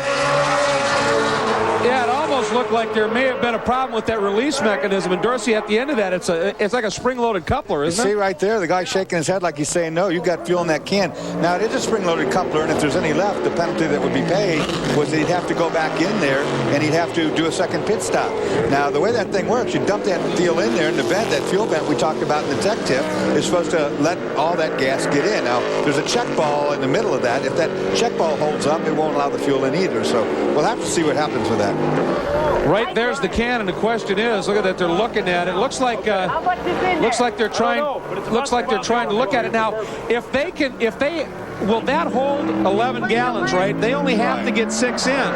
Yeah, it almost looked like there may have been a problem with that release mechanism. And Dorsey, at the end of that, it's like a spring-loaded coupler, isn't it? See right there, the guy shaking his head like he's saying, no, you got fuel in that can. Now, it is a spring-loaded coupler, and if there's any left, the penalty that would be paid was that he'd have to go back in there, and he'd have to do a second pit stop. Now, the way that thing works, you dump that deal in there, and the vent, that fuel vent we talked about in the tech tip, is supposed to let all that gas get in. Now, there's a check ball in the middle of that. If that check ball holds up, it won't allow the fuel in either. So we'll have to see what happens with that. Right there's the can, and the question is, look at that, they're looking at it. Looks like they're trying to look at it. Now, will that hold 11 gallons, right? They only have to get 6 in.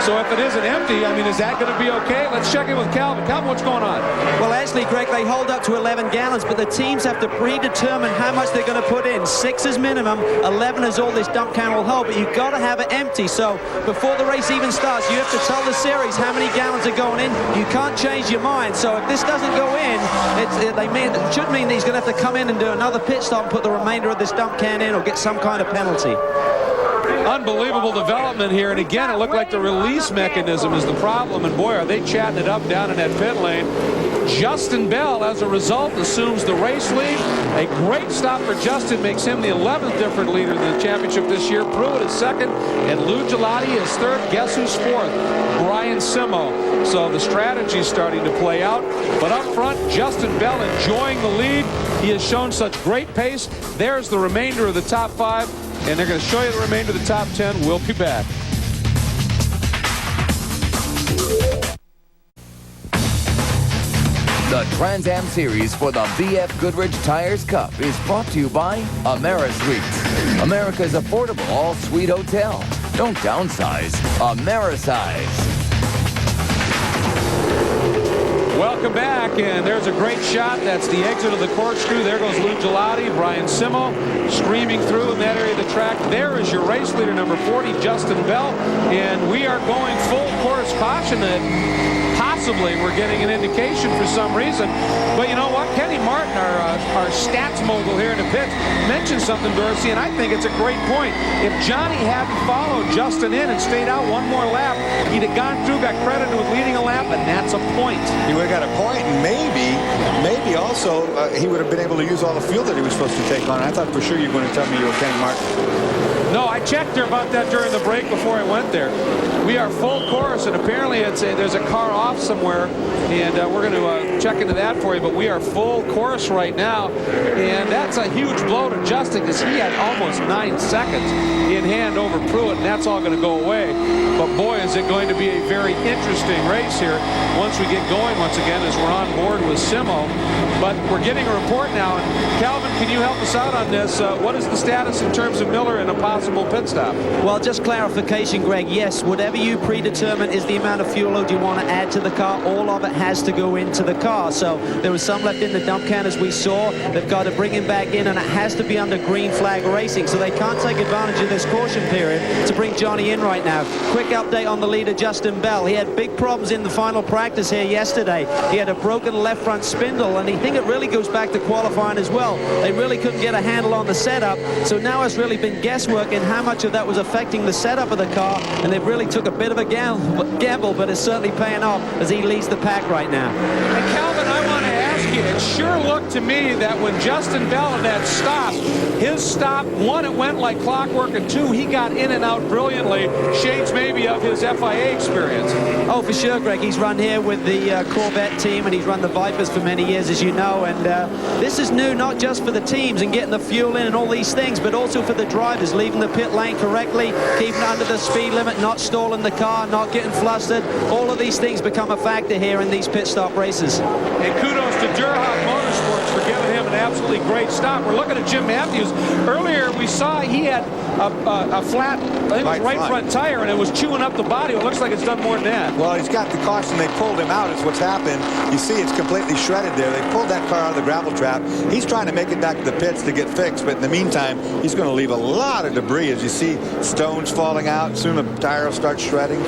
So if it isn't empty, I mean, is that going to be okay? Let's check in with Calvin. Calvin, what's going on? Well, actually, Greg, they hold up to 11 gallons, but the teams have to predetermine how much they're going to put in. 6 is minimum, 11 is all this dump can will hold, but you've got to have it empty. So before the race even starts, you have to tell the series how many gallons are going in. You can't change your mind. So if this doesn't go in, it should mean that he's going to have to come in and do another pit stop and put the remainder of this dump can in or get some kind of penalty. Unbelievable development here, and again, it looked like the release mechanism is the problem, and boy, are they chatting it up down in that pit lane. Justin Bell, as a result, assumes the race lead. A great stop for Justin makes him the 11th different leader in the championship this year. Pruitt is second, and Lou Gelati is third. Guess who's fourth? Brian Simo. So the strategy is starting to play out. But up front, Justin Bell enjoying the lead. He has shown such great pace. There's the remainder of the top 5, and they're going to show you the remainder of the top 10. We'll be back. The Trans Am Series for the BF Goodrich Tires Cup is brought to you by AmeriSuites, America's affordable all-suite hotel. Don't downsize, Amerisize. Welcome back, and there's a great shot. That's the exit of the corkscrew. There goes Lou Gelati, Brian Simo screaming through in that area of the track. There is your race leader, number 40, Justin Bell, and we are going full course caution. Possibly we're getting an indication for some reason. But you know what? Kenny Martin, our stats mogul here in the pits, mentioned something, Dorsey, and I think it's a great point. If Johnny hadn't followed Justin in and stayed out one more lap, he'd have gone through, got credited with leading a lap, and that's a point. He would have got a point, and maybe also he would have been able to use all the fuel that he was supposed to take on. I thought for sure you were going to tell me you were Kenny Martin. No, I checked her about that during the break before I went there. We are full course, and apparently there's a car off somewhere, and we're going to check into that for you, but we are full course right now, and that's a huge blow to Justin because he had almost 9 seconds in hand over Pruitt, and that's all going to go away. But boy, is it going to be a very interesting race here once we get going once again as we're on board with Simo. But we're getting a report now, and Calvin, can you help us out on this? What is the status in terms of Miller and a possible pit stop? Well, just clarification, Greg. Yes, whatever you predetermine is the amount of fuel load you want to add to the car. All of it has to go into the car. So there was some left in the dump can, as we saw. They've got to bring him back in, and it has to be under green flag racing. So they can't take advantage of this caution period to bring Johnny in right now. Quick update on the leader, Justin Bell. He had big problems in the final practice here yesterday. He had a broken left front spindle, and I think it really goes back to qualifying as well. They really couldn't get a handle on the setup. So now it's really been guesswork in how much of that was affecting the setup of the car, and they've really took a bit of a gamble, but it's certainly paying off as he leads the pack right now. And Calvin, I want to ask you, it sure looked to me that when Justin Bell had that stop, his stop, one, it went like clockwork, and two, he got in and out brilliantly. Shades maybe of his FIA experience. Oh, for sure, Greg. He's run here with the Corvette team, and he's run the Vipers for many years, as you know, and this is new not just for the teams and getting the fuel in and all these things, but also for the drivers, leaving the pit lane correctly, keeping under the speed limit, not stalling the car, not getting flustered. All of these things become a factor here in these pit stop races. And kudos to Durham Motorsports for giving him an absolutely great stop. We're looking at Jim Matthews. Earlier we saw he had a flat, I think it was right front tire, and it was chewing up the body. It looks like it's done more than that. Well, he's got the caution. They pulled him out is what's happened. You see it's completely shredded there. They pulled that car out of the gravel trap. He's trying to make it back to the pits to get fixed, but in the meantime, he's going to leave a lot of debris. As you see, stones falling out. Soon the tire will start shredding,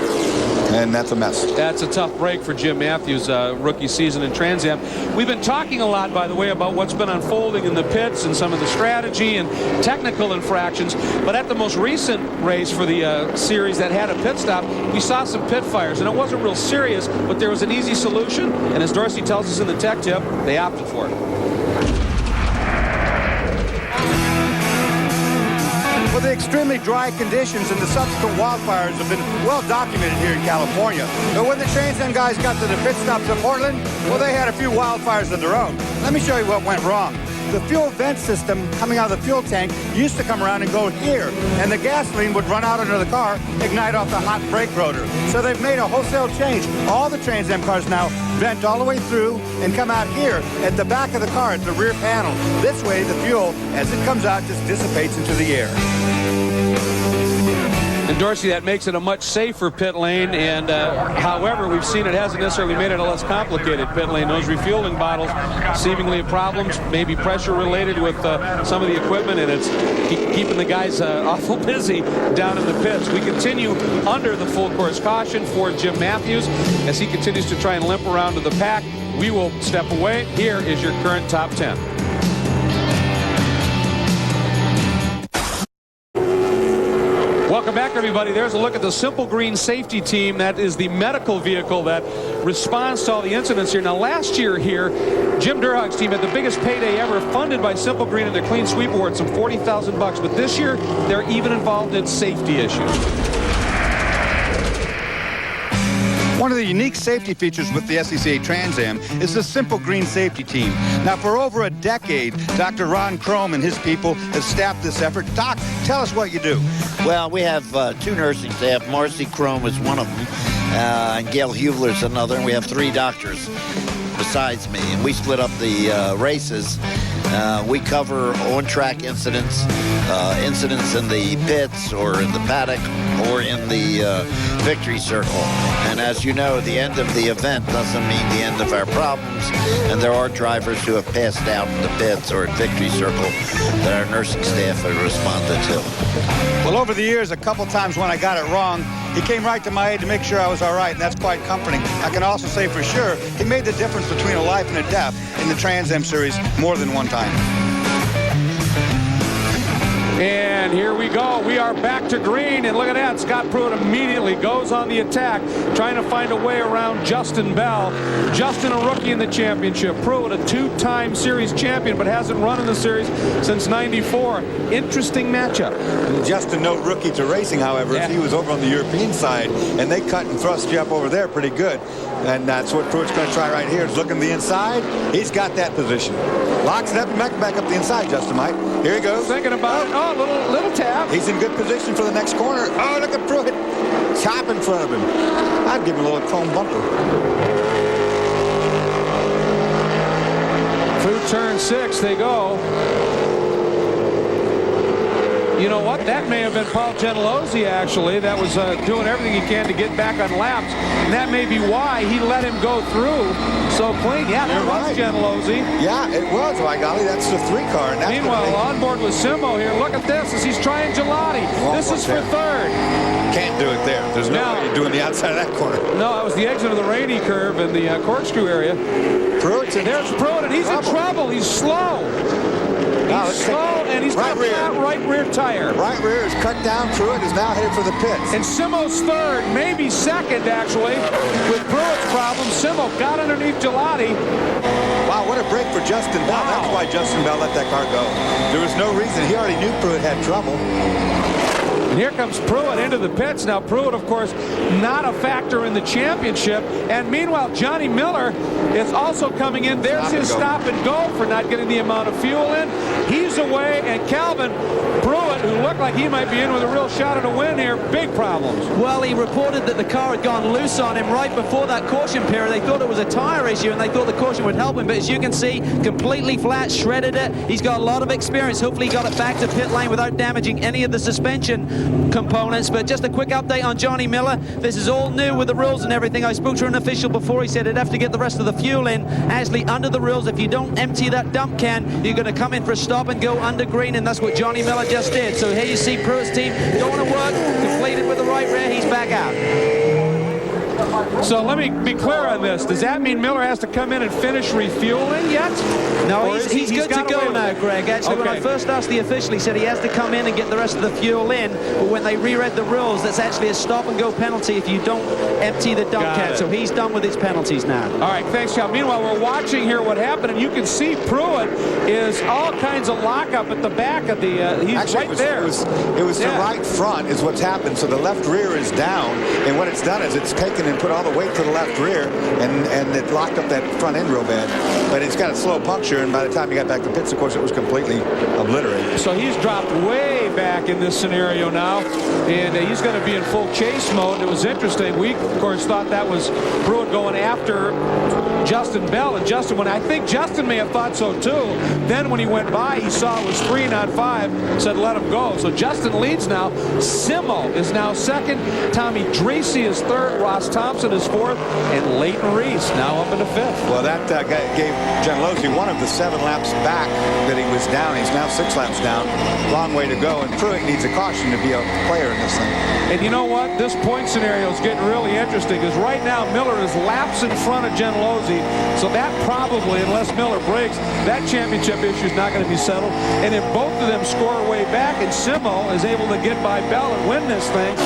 and that's a mess. That's a tough break for Jim Matthews' rookie season in Trans Am. We've been talking a lot, by the way, about what's been unfolding in the pits and some of the strategy and technical infractions, but at the most recent race for the series that had a pit stop, we saw some pit fires, and it wasn't real serious, but there was an easy solution, and as Dorsey tells us in the tech tip, they opted for it. Well, the extremely dry conditions and the subsequent wildfires have been well documented here in California. But when the Trans Am guys got to the pit stops in Portland, well, they had a few wildfires of their own. Let me show you what went wrong. The fuel vent system coming out of the fuel tank used to come around and go here, and the gasoline would run out under the car, ignite off the hot brake rotor. So they've made a wholesale change. All the Trans Am cars now vent all the way through and come out here at the back of the car at the rear panel. This way, the fuel, as it comes out, just dissipates into the air. And Dorsey, that makes it a much safer pit lane, and however, we've seen it hasn't necessarily made it a less complicated pit lane. Those refueling bottles seemingly problems, maybe pressure related with some of the equipment, and it's keeping the guys awful busy down in the pits. We continue under the full course caution for Jim Matthews as he continues to try and limp around to the pack. We will step away. Here is your current top 10. Welcome back, everybody. There's a look at the Simple Green safety team. That is the medical vehicle that responds to all the incidents here. Now, last year here, Jim Durhag's team had the biggest payday ever, funded by Simple Green and their Clean Sweep Award, some $40,000. But this year, they're even involved in safety issues. One of the unique safety features with the SCCA Trans Am is the Simple Green Safety Team. Now, for over a decade, Dr. Ron Chrome and his people have staffed this effort. Doc, tell us what you do. Well, we have two nursing staff. Marcy Chrome is one of them, and Gail Hubler is another, and we have 3 doctors. besides me, and we split up the races. We cover on-track incidents, incidents in the pits or in the paddock or in the victory circle. And as you know, the end of the event doesn't mean the end of our problems. And there are drivers who have passed out in the pits or at victory circle that our nursing staff have responded to. Well, over the years, a couple times when I got it wrong, he came right to my aid to make sure I was all right, and that's quite comforting. I can also say for sure, he made the difference between a life and a death in the Trans Am Series more than one time. And here we go. We are back to green, and look at that. Scott Pruitt immediately goes on the attack, trying to find a way around Justin Bell. Justin, a rookie in the championship. Pruitt, a two-time series champion, but hasn't run in the series since '94. Interesting matchup. Justin, no rookie to racing, however. Yeah. He was over on the European side, and they cut and thrust you up over there pretty good. And that's what Pruitt's going to try right here, is looking the inside. He's got that position. Locks it up and back up the inside, Justin Mike. Here he goes. Thinking about it. Oh, little tap. He's in good position for the next corner. Oh, look at Pruitt. Chop in front of him. I'd give him a little chrome bumper. Through turn 6 they go. You know what? That may have been Paul Gentilozzi, actually, that was doing everything he can to get back on laps. And that may be why he let him go through so clean. Yeah, that was Gentilozzi. Yeah, it was. By golly, that's the 3 car. And that's meanwhile, on board with Simo here. Look at this as he's trying Gelati. This is for third. Can't do it there. There's no way you're doing the outside of that corner. No, it was the exit of the rainy curve in the corkscrew area. Pruitt. There's Pruitt, and he's in trouble. He's slow. He's slow, and he's got that right rear tire. Right rear is cut down. Pruitt is now headed for the pits. And Simo's third, maybe second, actually, with Pruitt's problem. Simo got underneath Gelati. Wow, what a break for Justin Bell. Wow. That's why Justin Bell let that car go. There was no reason. He already knew Pruitt had trouble. And here comes Pruitt into the pits. Now, Pruitt, of course, not a factor in the championship. And meanwhile, Johnny Miller is also coming in. There's his stop and go for not getting the amount of fuel in. He's away, and Calvin Pruitt, who looked like he might be in with a real shot at a win here, big problems. Well, he reported that the car had gone loose on him right before that caution period. They thought it was a tire issue, and they thought the caution would help him. But as you can see, completely flat, shredded it. He's got a lot of experience. Hopefully he got it back to pit lane without damaging any of the suspension components. But just a quick update on Johnny Miller. This is all new with the rules and everything. I spoke to an official before. He said he'd have to get the rest of the fuel in. Actually, under the rules, if you don't empty that dump can, you're going to come in for a stop and go under green, and that's what Johnny Miller just did. So here you see Pruitt's team going to work, completed with the right rear. He's back out. So let me be clear on this. Does that mean Miller has to come in and finish refueling yet? No, he's good to go now, Greg. Actually, when I first asked the official, he said he has to come in and get the rest of the fuel in. But when they reread the rules, that's actually a stop-and-go penalty if you don't empty the dump can. So he's done with his penalties now. All right, thanks, Cal. Meanwhile, we're watching here what happened, and you can see Pruitt is all kinds of lockup at the back of the... he's actually, right there. It was the right front is what's happened. So the left rear is down, and what it's done is it's taken and put all the weight to the left rear, and it locked up that front end real bad. But it's got a slow puncture, and by the time he got back to pits, of course, it was completely obliterated. So he's dropped way back in this scenario now, and he's going to be in full chase mode. It was interesting. We, of course, thought that was Pruitt going after Justin Bell, and I think Justin may have thought so too. Then when he went by, he saw it was 3, not 5, said let him go. So Justin leads now. Simo is now second. Tommy Dracy is third. Ross Thompson is fourth, and Leighton Reese now up into fifth. Well, that gave Gentilozzi one of the 7 laps back that he was down. He's now 6 laps down. Long way to go, and Pruitt needs a caution to be a player in this thing. And you know what? This point scenario is getting really interesting, because right now Miller is laps in front of Gentilozzi, so that probably, unless Miller breaks, that championship issue is not going to be settled. And if both of them score way back and Simo is able to get by Bell and win this thing,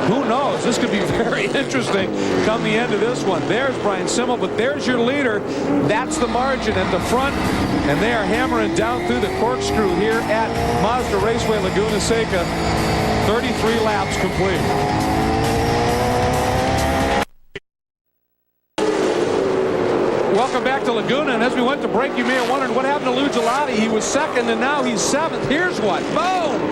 who knows? This could be very interesting come the end of this one. There's Brian Simo, but there's your leader. That's the margin at the front, and they are hammering down through the corkscrew here at Mazda Raceway Laguna Seca. 33 laps complete. Welcome back to Laguna, and as we went to break, you may have wondered what happened to Lou Gelati. He was second, and now he's 7th. Here's what. Boom!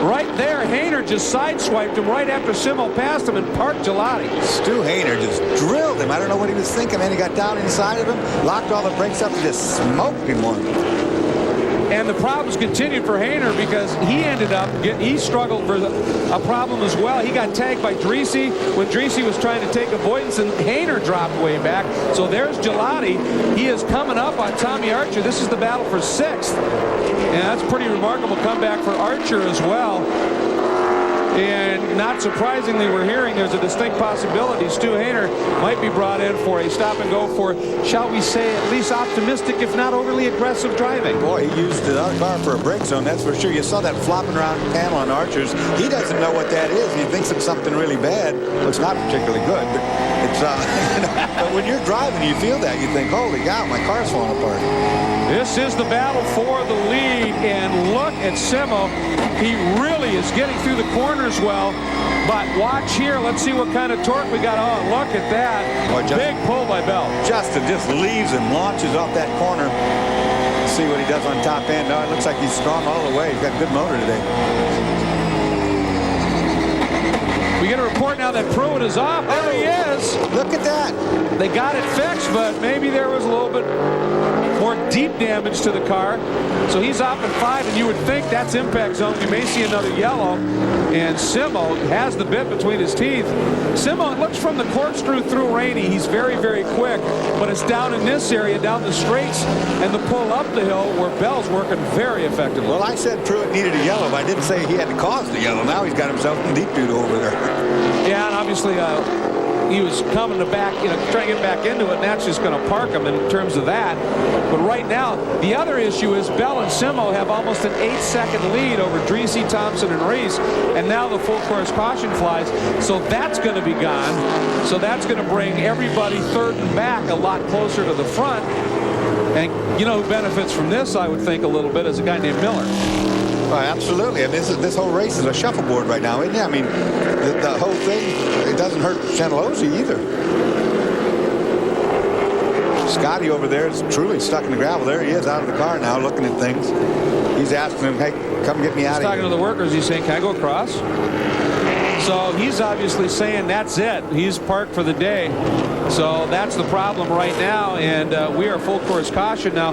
Right there, Hayner just sideswiped him right after Simo passed him and parked Gelati. Stu Hayner just drilled him. I don't know what he was thinking, man. He got down inside of him, locked all the brakes up, and just smoked him one. And the problems continued for Hayner because he struggled for a problem as well. He got tagged by Dreese when Dreese was trying to take avoidance, and Hayner dropped way back. So there's Gelati. He is coming up on Tommy Archer. This is the battle for 6th. And that's a pretty remarkable comeback for Archer as well. And not surprisingly, we're hearing there's a distinct possibility Stu Hayner might be brought in for a stop and go for, shall we say, at least optimistic, if not overly aggressive driving. Boy, he used the car for a brake zone, that's for sure. You saw that flopping around panel on Archer's. He doesn't know what that is. He thinks it's something really bad. Well, it's not particularly good, but it's, but when you're driving, you feel that. You think, holy cow, my car's falling apart. This is the battle for the lead, and look at Simo. He really is getting through the corners well, but watch here. Let's see what kind of torque we got. Oh, look at that. Boy, big pull by Bell. Justin just leaves and launches off that corner. Let's see what he does on top end. No, it looks like he's strong all the way. He's got a good motor today. We get a report now that Pruitt is off. There he is. Look at that. They got it fixed, but maybe there was a little bit more deep damage to the car. So he's off at 5, and you would think that's impact zone. You may see another yellow. And Simo has the bit between his teeth. Simo looks from the corkscrew through Rainey. He's very, very quick, but it's down in this area, down the straights, and the pull up the hill where Bell's working very effectively. Well, I said Pruitt needed a yellow, but I didn't say he had to cause the yellow. Now he's got himself in deep doo over there. Yeah, and obviously he was coming to back, trying to get back into it, and that's just going to park him in terms of that. But right now, the other issue is Bell and Simo have almost an 8-second lead over Dreese, Thompson, and Reese, and now the full course caution flies, so that's going to be gone. So that's going to bring everybody third and back a lot closer to the front. And you know who benefits from this, I would think, a little bit, is a guy named Miller. Oh, absolutely. I mean, this whole race is a shuffleboard right now, isn't it? I mean, the whole thing, it doesn't hurt Chantalozzi either. Scotty over there is truly stuck in the gravel. There he is out of the car now looking at things. He's asking him, hey, come get me out of here. He's talking to the workers. He's saying, can I go across? So he's obviously saying that's it. He's parked for the day. So that's the problem right now, and we are full course caution now.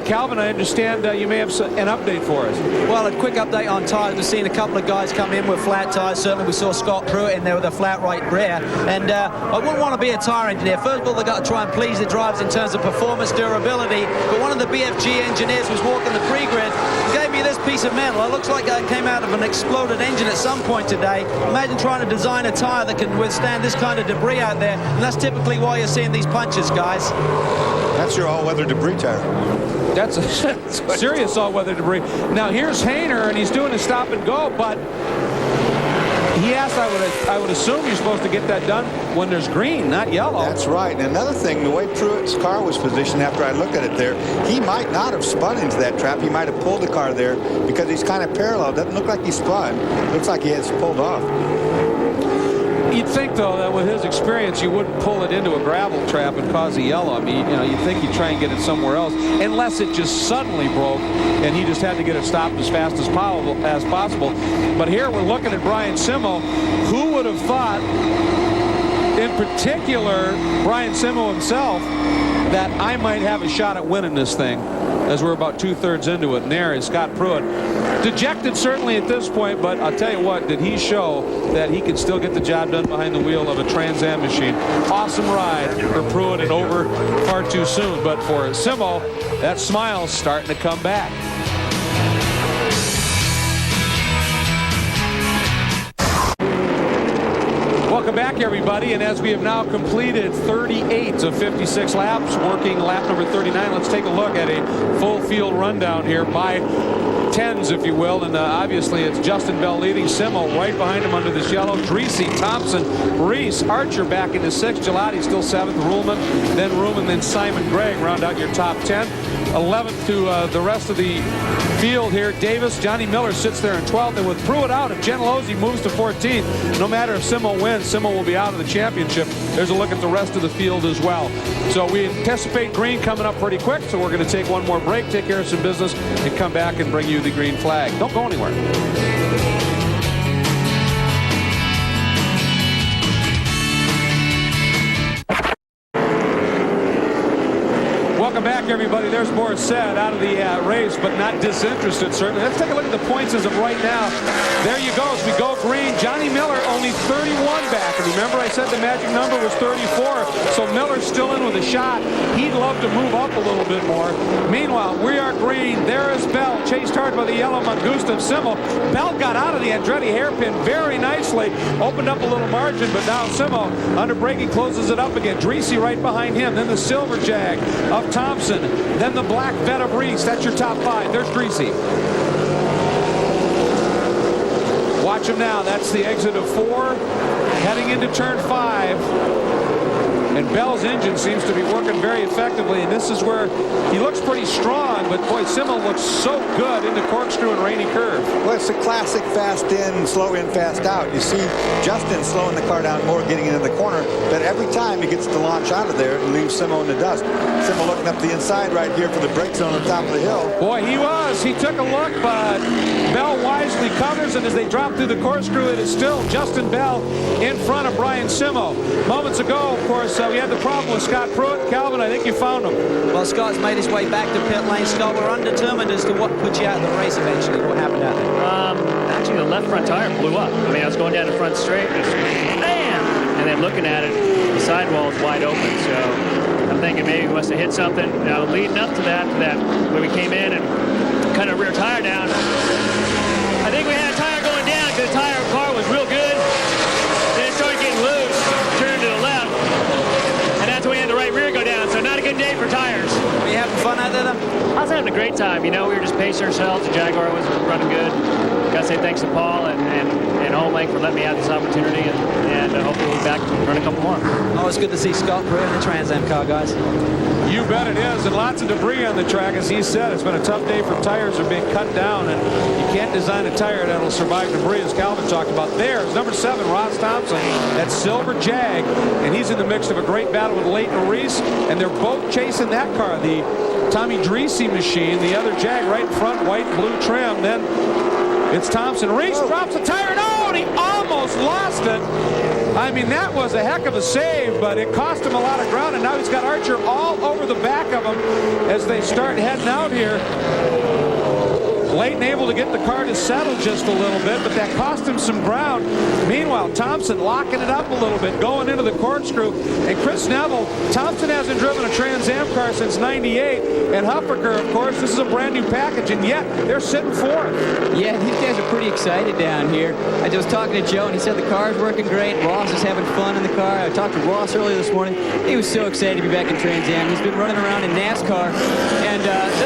Calvin, I understand you may have an update for us. Well, a quick update on tyres. We've seen a couple of guys come in with flat tyres. Certainly we saw Scott Pruitt in there with a flat right rear. And I wouldn't want to be a tyre engineer. First of all, they've got to try and please the drivers in terms of performance, durability. But one of the BFG engineers was walking the pre-grid and gave me this piece of metal. It looks like it came out of an exploded engine at some point today. Imagine trying to design a tyre that can withstand this kind of debris out there. And that's typically why you're seeing these punches, guys. That's your all-weather debris tire. That's a serious all-weather debris. Now here's Hayner, and he's doing a stop and go, but he asked, I would assume you're supposed to get that done when there's green, not yellow. That's right. And another thing, the way Pruitt's car was positioned after I looked at it there, he might not have spun into that trap. He might have pulled the car there because he's kind of parallel. Doesn't look like he spun. Looks like he has pulled off. You'd think, though, that with his experience, you wouldn't pull it into a gravel trap and cause a yellow. I mean, you'd think he'd try and get it somewhere else, unless it just suddenly broke and he just had to get it stopped as fast as possible. But here we're looking at Brian Simo. Who would have thought, in particular, Brian Simo himself, that I might have a shot at winning this thing, as we're about 2/3 into it. And there is Scott Pruitt. Dejected certainly at this point, but I'll tell you what, did he show that he can still get the job done behind the wheel of a Trans Am machine. Awesome ride for Pruitt and over far too soon. But for Simo, that smile's starting to come back. Welcome back, everybody, and as we have now completed 38 of 56 laps, working lap number 39, let's take a look at a full field rundown here by tens, if you will, and obviously it's Justin Bell leading, Simo right behind him under this yellow, Dreese, Thompson, Reese, Archer back into 6th, Gelati still 7th, Ruhlman, then Simon Gregg round out your top 10. 11th to the rest of the field here. Davis, Johnny Miller sits there in 12th, and with Pruitt out, if Gentilozzi moves to 14th, no matter if Simo wins, Simo will be out of the championship. There's a look at the rest of the field as well. So we anticipate green coming up pretty quick, so we're going to take one more break, take care of some business, and come back and bring you the green flag. Don't go anywhere. there's Morissette out of the race, but not disinterested, certainly. Let's take a look at the points as of right now. There you go. As we go green, Johnny Miller only 31 back. And remember I said the magic number was 34, so Miller's still in with a shot. He'd love to move up a little bit more. Meanwhile, we are green. There is Bell, chased hard by the yellow Gustav Simmel. Bell got out of the Andretti hairpin very nicely, opened up a little margin, but now Simmel, under braking, closes it up again. Dreesy right behind him, then the Silver Jag of Thompson, then the Black Vet of Reese. That's your top 5. There's Dreesy. Watch him now. That's the exit of 4, heading into turn 5. And Bell's engine seems to be working very effectively, and this is where he looks pretty strong, but boy, Simmel looks so good in the corkscrew and rainy curve. Well, it's a classic fast in, slow in, fast out. You see Justin slowing the car down more, getting into the corner, but every time he gets to launch out of there and leaves Simmel in the dust. Simmel looking up the inside right here for the brake zone on the top of the hill. Boy, he was. He took a look, but Bell wisely covers, and as they drop through the corkscrew, it is still Justin Bell in front of Brian Simmel. Moments ago, of course, we had the problem with Scott Pruitt. Calvin, I think you found him. Well, Scott's made his way back to pit lane. Scott, we're undetermined as to what put you out of the race eventually. What happened out there? Actually, the left front tire blew up. I mean, I was going down the front straight, and bam! And then looking at it, the sidewall is wide open. So I'm thinking maybe we must have hit something. Now, leading up to that, when we came in and cut a rear tire down, I think we had a tire going down because the car was real good. Then it started getting loose, turned to the left, and that's when we had the right rear go down. So not a good day for tires. Were you having fun out there, though? I was having a great time. You know, we were just pacing ourselves. The Jaguar was running good. Got to say thanks to Paul and Home Link for letting me have this opportunity, and hopefully we'll be back and run a couple more. Oh, it's good to see Scott Pruitt in the Trans Am car, guys. You bet it is, and lots of debris on the track. As he said, it's been a tough day for tires are being cut down, and you can't design a tire that'll survive debris, as Calvin talked about. There's number 7, Ross Thompson. That's Silver Jag, and he's in the mix of a great battle with Leighton Reese, and they're both chasing that car, the Tommy Dreesy machine, the other Jag right in front, white and blue trim. Then it's Thompson. Reese drops the tire. No, and he almost lost it. I mean, that was a heck of a save, but it cost him a lot of ground, and now he's got Archer all over the back of him as they start heading out here. Leighton able to get the car to settle just a little bit, but that cost him some ground. Meanwhile, Thompson locking it up a little bit, going into the corkscrew. And Chris Neville, Thompson hasn't driven a Trans Am car since '98, and Huffaker, of course, this is a brand new package, and yet they're sitting 4th. Yeah, these guys are pretty excited down here. I was talking to Joe, and he said the car's working great. Ross is having fun in the car. I talked to Ross earlier this morning. He was so excited to be back in Trans Am. He's been running around in NASCAR, and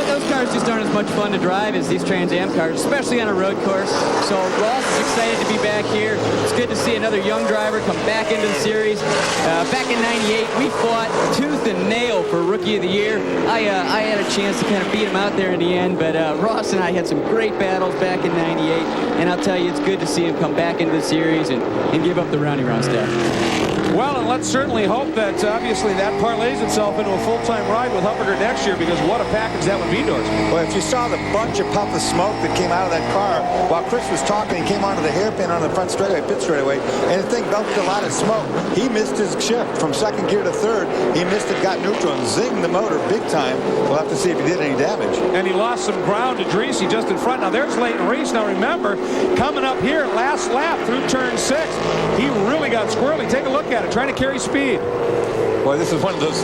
those cars just aren't as much fun to drive as these Trans Am cars, especially on a road course. So Ross is excited to be back here. It's good to see another young driver come back into the series. Back in '98, we fought tooth and nail for Rookie of the Year. I had a chance to kind of beat him out there in the end, but Ross and I had some great battles back in '98, and I'll tell you, it's good to see him come back into the series and give up the roundy round stuff. Well, and let's certainly hope that obviously that parlays itself into a full-time ride with Huffaker next year, because what a package that would be to us. Well, if you saw the bunch of puff of smoke that came out of that car while Chris was talking, he came onto the hairpin on the front straightaway, pit straightaway, and the thing belched a lot of smoke. He missed his shift from 2nd gear to 3rd. He missed it, got neutral, and zinged the motor big time. We'll have to see if he did any damage. And he lost some ground to Dreesy just in front. Now there's Leighton Reese. Now remember, coming up here last lap through turn 6, he really got squirrely. Take a look at it, trying to carry speed. Boy, this is one of those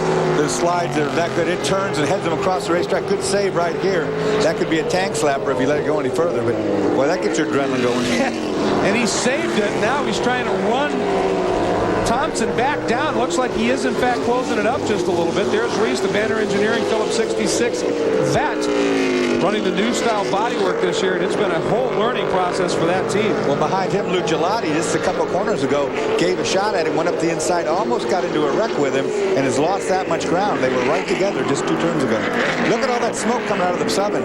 slides that are that good. It turns and heads them across the racetrack. Good save right here. That could be a tank slapper if you let it go any further. But, boy, that gets your adrenaline going. And he saved it. Now he's trying to run Thompson back down. Looks like he is, in fact, closing it up just a little bit. There's Reese, the Banner Engineering Phillips 66 vet, running the new style bodywork this year, and it's been a whole learning process for that team. Well, behind him, Lou Gelati, just a couple corners ago, gave a shot at him, went up the inside, almost got into a wreck with him, and has lost that much ground. They were right together just 2 turns ago. Look at all that smoke coming out of the 7.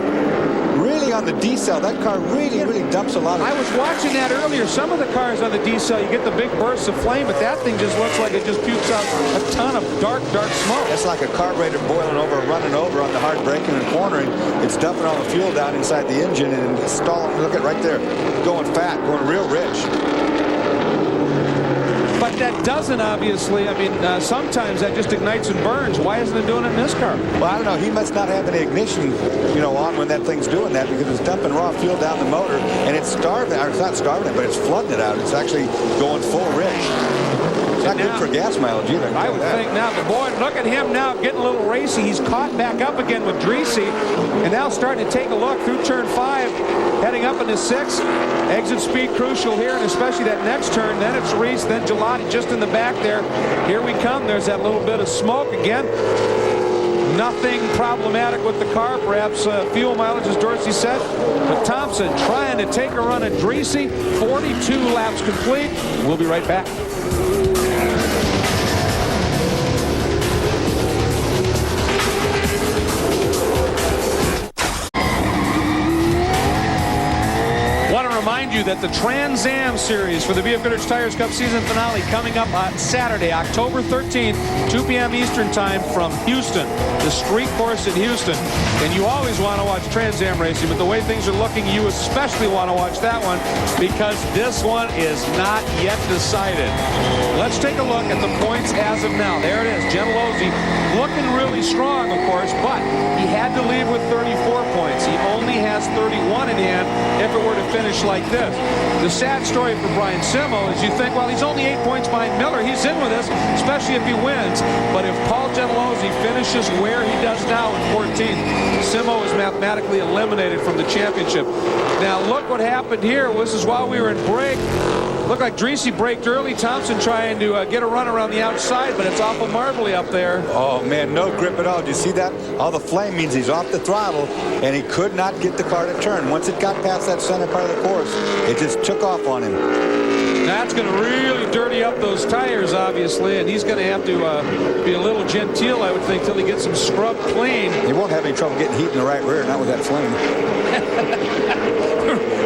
Really on the D-cell, that car really dumps a lot of... I was watching that earlier. Some of the cars on the D-cell, you get the big bursts of flame, but that thing just looks like it just pukes out a ton of dark smoke. That's like a carburetor boiling over, running over on the hard braking and cornering. It's dumping all the fuel down inside the engine and stalling. Look at right there, going fat, going real rich. But but that doesn't, obviously. I mean, sometimes that just ignites and burns. Why isn't it doing it in this car? Well, I don't know. He must not have any ignition, on when that thing's doing that, because it's dumping raw fuel down the motor, and it's starving, or it's not starving it, but it's flooding it out. It's actually going full rich. It's not good for gas mileage either. I would think now, but boy, look at him now getting a little racy. He's caught back up again with Dreese, and now starting to take a look through turn 5, heading up into 6. Exit speed crucial here, and especially that next turn. Then it's Reese, then Gelati just in the back there. Here we come. There's that little bit of smoke again. Nothing problematic with the car, perhaps fuel mileage, as Dorsey said. But Thompson trying to take a run at Dreese. 42 laps complete. We'll be right back. Remind you that the Trans Am Series for the BF Goodrich Tires Cup season finale coming up on Saturday, October 13th, 2 p.m. Eastern Time from Houston, the street course in Houston. And you always want to watch Trans Am racing, but the way things are looking, you especially want to watch that one because this one is not yet decided. Let's take a look at the points as of now. There it is, Gentilozzi looking really strong, of course, but he had to leave with 34 points. He only has 31 in hand if it were to finish like this. The sad story for Brian Simo is you think, well, he's only 8 points behind Miller. He's in with us, especially if he wins. But if Paul Gentilozzi finishes where he does now in 14th, Simo is mathematically eliminated from the championship. Now, look what happened here. This is while we were in break. Looked like Dreese braked early. Thompson trying to get a run around the outside, but it's awful marbly up there. Oh, man, no grip at all. Do you see that? All the flame means he's off the throttle, and he could not get the car to turn. Once it got past that center part of the course, it just took off on him. That's going to really dirty up those tires, obviously, and he's going to have to be a little genteel, I would think, till he gets them scrubbed clean. He won't have any trouble getting heat in the right rear, not with that flame.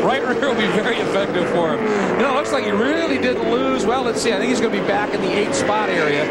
Right rear will be very effective for him. It looks like he really didn't lose. Well, let's see. I think he's going to be back in the 8th spot area.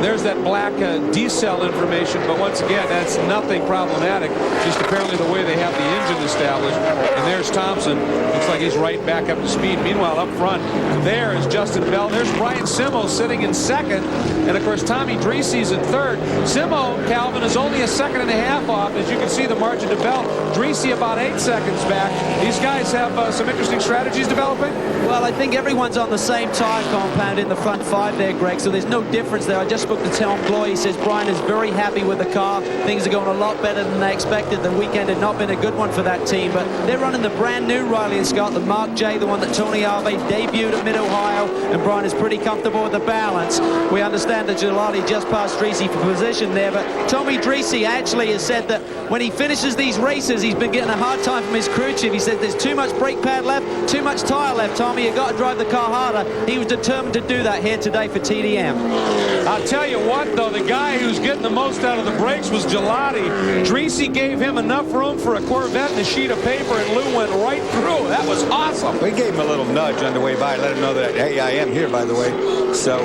There's that black decel information, but once again, that's nothing problematic. Just apparently the way they have the engine established. And there's Thompson. Looks like he's right back up to speed. Meanwhile, up front, there is Justin Bell. There's Brian Simo sitting in 2nd. And, of course, Tommy Dreese's in 3rd. Simo, Calvin, is only a 2.5 seconds off. As you can see, the margin to Bell. Dreese about 8 seconds back. These guys have some interesting strategies developing. Well, I think everyone's on the same tire compound in the front 5 there, Greg, so there's no difference there. I just spoke to Tom Gloy. He says Brian is very happy with the car. Things are going a lot better than they expected. The weekend had not been a good one for that team, but they're running the brand new Riley and Scott, the Mark J, the one that Tony Arve debuted at Mid-Ohio, and Brian is pretty comfortable with the balance. We understand that Gelati just passed Dreese for position there, but Tommy Dreese actually has said that when he finishes these races, he's been getting a hard time from his crew chief. He said there's too much brake pad left, too much tire left, Tommy. You've got to drive the car harder. He was determined to do that here today for TDM. I'll tell you what, though, the guy who's getting the most out of the brakes was Gelati. Dreese gave him enough room for a Corvette and a sheet of paper, and Lou went right through. That was awesome. We gave him a little nudge on the way by, let him know that, hey, I am here, by the way. So,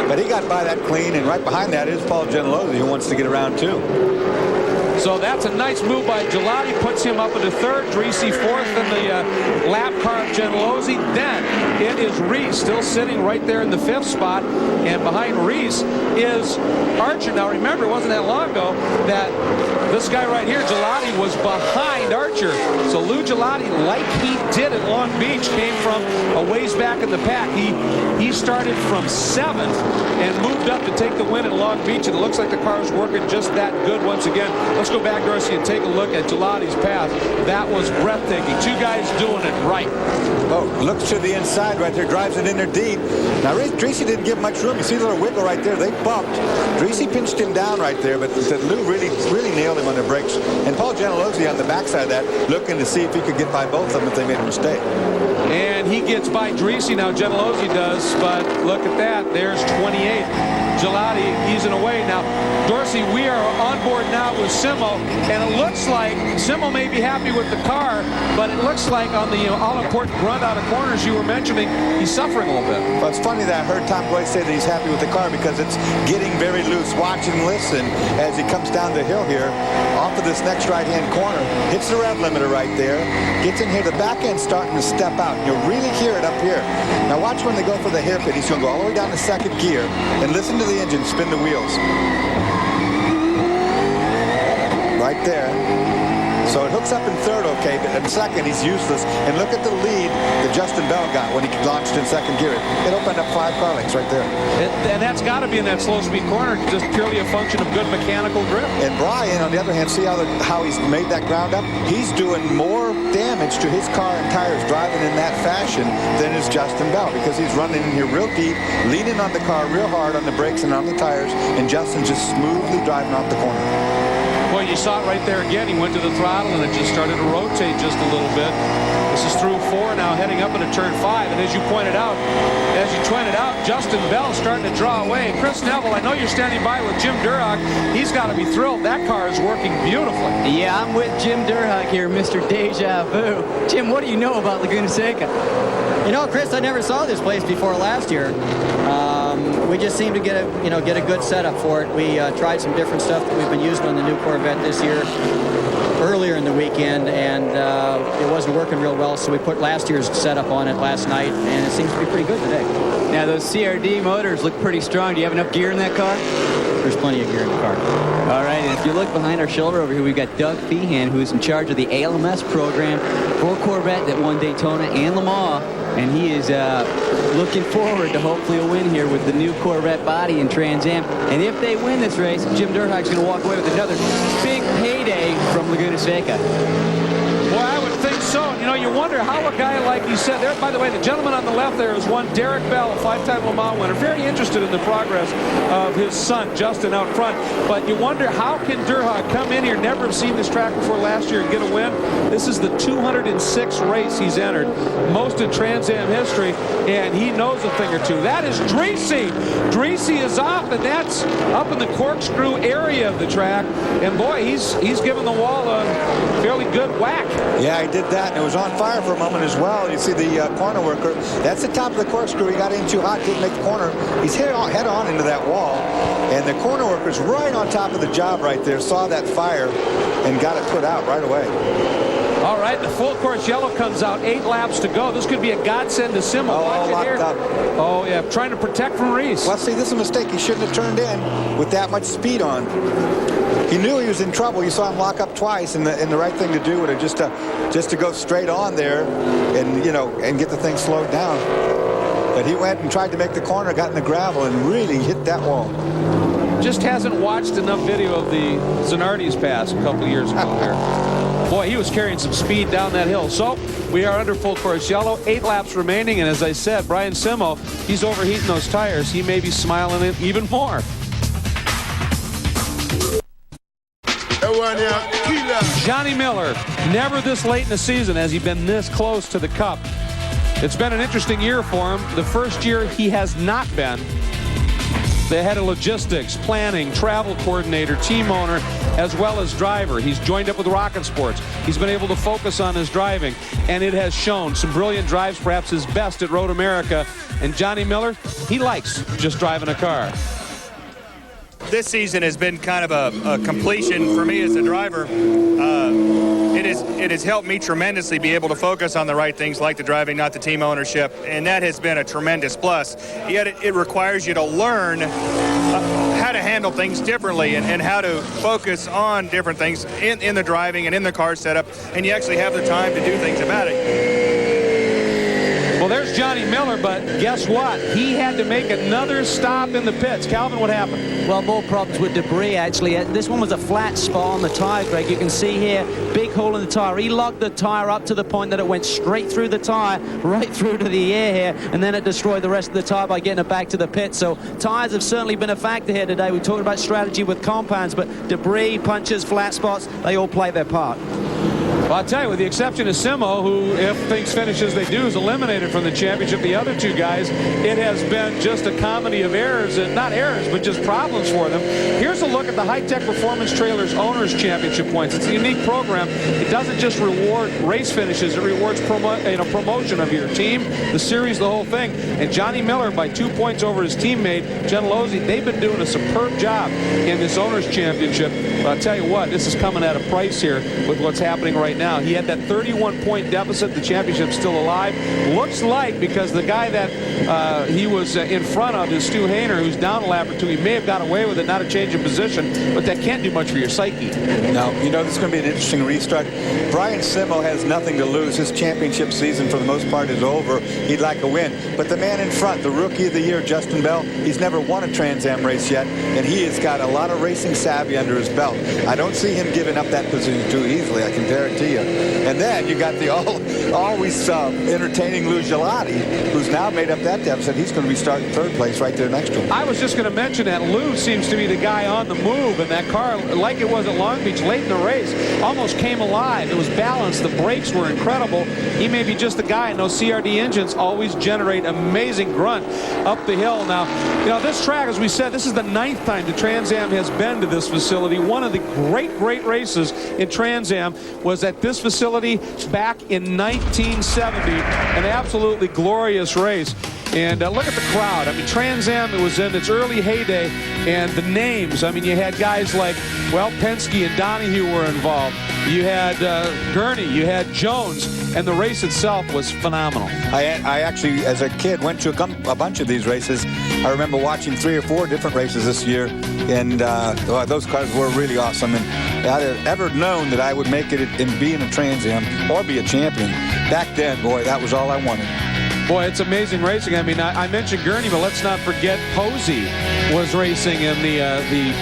but he got by that clean, and right behind that is Paul Gentilozzi, who wants to get around, too. So that's a nice move by Gelati, puts him up into 3rd, Dreese 4th in the lap car of Gentilozzi. Then it is Reese still sitting right there in the 5th spot, and behind Reese is Archer. Now remember, it wasn't that long ago that this guy right here, Gelati, was behind Archer. So Lou Gelati, like he did at Long Beach, came from a ways back in the pack. He started from 7th and moved up to take the win at Long Beach, and it looks like the car is working just that good once again. Let's go back, Darcy, and take a look at Gelati's path. That was breathtaking. 2 guys doing it right. Oh, looks to the inside right there, drives it in there deep. Now, Dreese didn't give much room. You see the little wiggle right there. They bumped. Dreese pinched him down right there, but Lou really nailed him on the brakes. And Paul Gentilozzi on the backside of that, looking to see if he could get by both of them if they made a mistake. And he gets by Dreese now, Gentilozzi does, but look at that. There's 28. Gelati easing away. Now, Dorsey, we are on board now with Simo, and it looks like Simo may be happy with the car, but it looks like on the all-important grunt out of corners you were mentioning, he's suffering a little bit. Well, it's funny that I heard Tom Gloy say that he's happy with the car because it's getting very loose. Watch and listen as he comes down the hill here off of this next right-hand corner. Hits the rev limiter right there. Gets in here. The back end's starting to step out. You really hear it up here. Now watch when they go for the hairpin. He's going to go all the way down to second gear and listen to the engine spin the wheels. Right there. So it hooks up in third, okay, but in second he's useless. And look at the lead that Justin Bell got when he launched in second gear. It opened up 5 car lengths right there. And that's got to be in that slow speed corner, just purely a function of good mechanical grip. And Brian, on the other hand, see how he's made that ground up? He's doing more damage to his car and tires driving in that fashion than is Justin Bell, because he's running in here real deep, leaning on the car real hard on the brakes and on the tires, and Justin's just smoothly driving off the corner. Well, you saw it right there again. He went to the throttle and it just started to rotate just a little bit. This is through 4 now, heading up into turn 5. And as you pointed out, Justin Bell starting to draw away. And Chris Neville, I know you're standing by with Jim Durhag. He's got to be thrilled. That car is working beautifully. Yeah, I'm with Jim Durhag here, Mr. Deja Vu. Jim, what do you know about Laguna Seca? You know, Chris, I never saw this place before last year. We just seemed to get a good setup for it. We tried some different stuff that we've been using on the new Corvette this year earlier in the weekend, and it wasn't working real well, so we put last year's setup on it last night, and it seems to be pretty good today. Now, those CRD motors look pretty strong. Do you have enough gear in that car? There's plenty of gear in the car. All right, and if you look behind our shoulder over here, we've got Doug Feehan, who's in charge of the ALMS program for Corvette that won Daytona and Le Mans, and he is looking forward to hopefully a win here with the new Corvette body and Trans Am. And if they win this race, Jim Durhag's going to walk away with another big payday from Laguna Seca. Boy, I would think so. You know, you wonder how a guy like you said there, by the way, the gentleman on the left there is one Derek Bell, a 5-time Le Mans winner. Very interested in the progress of his son, Justin, out front. But you wonder, how can Durhag come in here, never have seen this track before last year, and get a win? This is the 206th race he's entered, most in Trans Am history, and he knows a thing or two. That is Dreesy. Dreesy is off, and that's up in the corkscrew area of the track. And boy, he's given the wall a fairly good whack. Yeah, he did that, and it was on fire for a moment as well. You see the corner worker. That's the top of the corkscrew. He got in too hot, didn't make the corner. He's head on into that wall, and the corner worker's right on top of the job right there, saw that fire, and got it put out right away. All right, the full course yellow comes out, 8 laps to go. This could be a godsend to Simo. Oh, locked up. Oh, yeah, trying to protect from Reese. Well, see, this is a mistake. He shouldn't have turned in with that much speed on. He knew he was in trouble. You saw him lock up twice, and the right thing to do would have just to go straight on there and, and get the thing slowed down. But he went and tried to make the corner, got in the gravel, and really hit that wall. Just hasn't watched enough video of the Zanardi's pass a couple of years ago there. Boy, he was carrying some speed down that hill. So we are under full course yellow, 8 laps remaining, and as I said, Brian Simo, he's overheating those tires. He may be smiling it even more. Johnny Miller, never this late in the season has he been this close to the Cup. It's been an interesting year for him. The first year he has not been the head of logistics, planning, travel coordinator, team owner, as well as driver. He's joined up with Rocket Sports. He's been able to focus on his driving, and it has shown some brilliant drives, perhaps his best at Road America. And Johnny Miller, he likes just driving a car. This season has been kind of a completion for me as a driver. It has helped me tremendously be able to focus on the right things like the driving, not the team ownership, and that has been a tremendous plus. Yet it requires you to learn how to handle things differently and how to focus on different things in the driving and in the car setup, and you actually have the time to do things about it. Well, there's Johnny Miller, but guess what? He had to make another stop in the pits. Calvin, what happened? Well, more problems with debris, actually. This one was a flat spot on the tire, Greg. You can see here, big hole in the tire. He locked the tire up to the point that it went straight through the tire, right through to the air here, and then it destroyed the rest of the tire by getting it back to the pit. So tires have certainly been a factor here today. We talked about strategy with compounds, but debris, punches, flat spots, they all play their part. Well, I'll tell you, with the exception of Simo, who, if things finish as they do, is eliminated from the championship, the other two guys, it has been just a comedy of errors, and not errors, but just problems for them. Here's a look at the High-Tech Performance Trailers Owners Championship points. It's a unique program. It doesn't just reward race finishes. It rewards promotion of your team, the series, the whole thing. And Johnny Miller, by 2 points over his teammate, Jen Lozzi, they've been doing a superb job in this Owners Championship. But I'll tell you what, this is coming at a price here with what's happening right right now. He had that 31-point deficit. The championship's still alive. Looks like, because the guy that he was in front of is Stu Hainer, who's down a lap or two. He may have got away with it, not a change in position, but that can't do much for your psyche. No, you know, this is going to be an interesting restart. Brian Simo has nothing to lose. His championship season, for the most part, is over. He'd like a win. But the man in front, the rookie of the year, Justin Bell, he's never won a Trans Am race yet, and he has got a lot of racing savvy under his belt. I don't see him giving up that position too easily, I can guarantee you. And then you got the always entertaining Lou Gelati, who's now made up that deficit. He's going to be starting third place right there next to him. I was just going to mention that Lou seems to be the guy on the move, and that car, like it was at Long Beach late in the race, almost came alive. It was balanced. The brakes were incredible. He may be just the guy, and those CRD engines always generate amazing grunt up the hill. Now, you know, this track, as we said, this is the 9th time the Trans Am has been to this facility. One of the great races in Trans Am was at this facility back in 1970. An absolutely glorious race. And look at the crowd. I mean, Trans Am, it was in its early heyday, and the names, I mean, you had guys like, well, Penske and Donahue were involved. You had Gurney, you had Jones, and the race itself was phenomenal. I actually, as a kid, went to a bunch of these races. I remember watching 3 or 4 different races this year, and those cars were really awesome. And I'd have ever known that I would make it in being a Trans Am or be a champion. Back then, boy, that was all I wanted. Boy, it's amazing racing. I mean, I mentioned Gurney, but let's not forget Posey was racing in the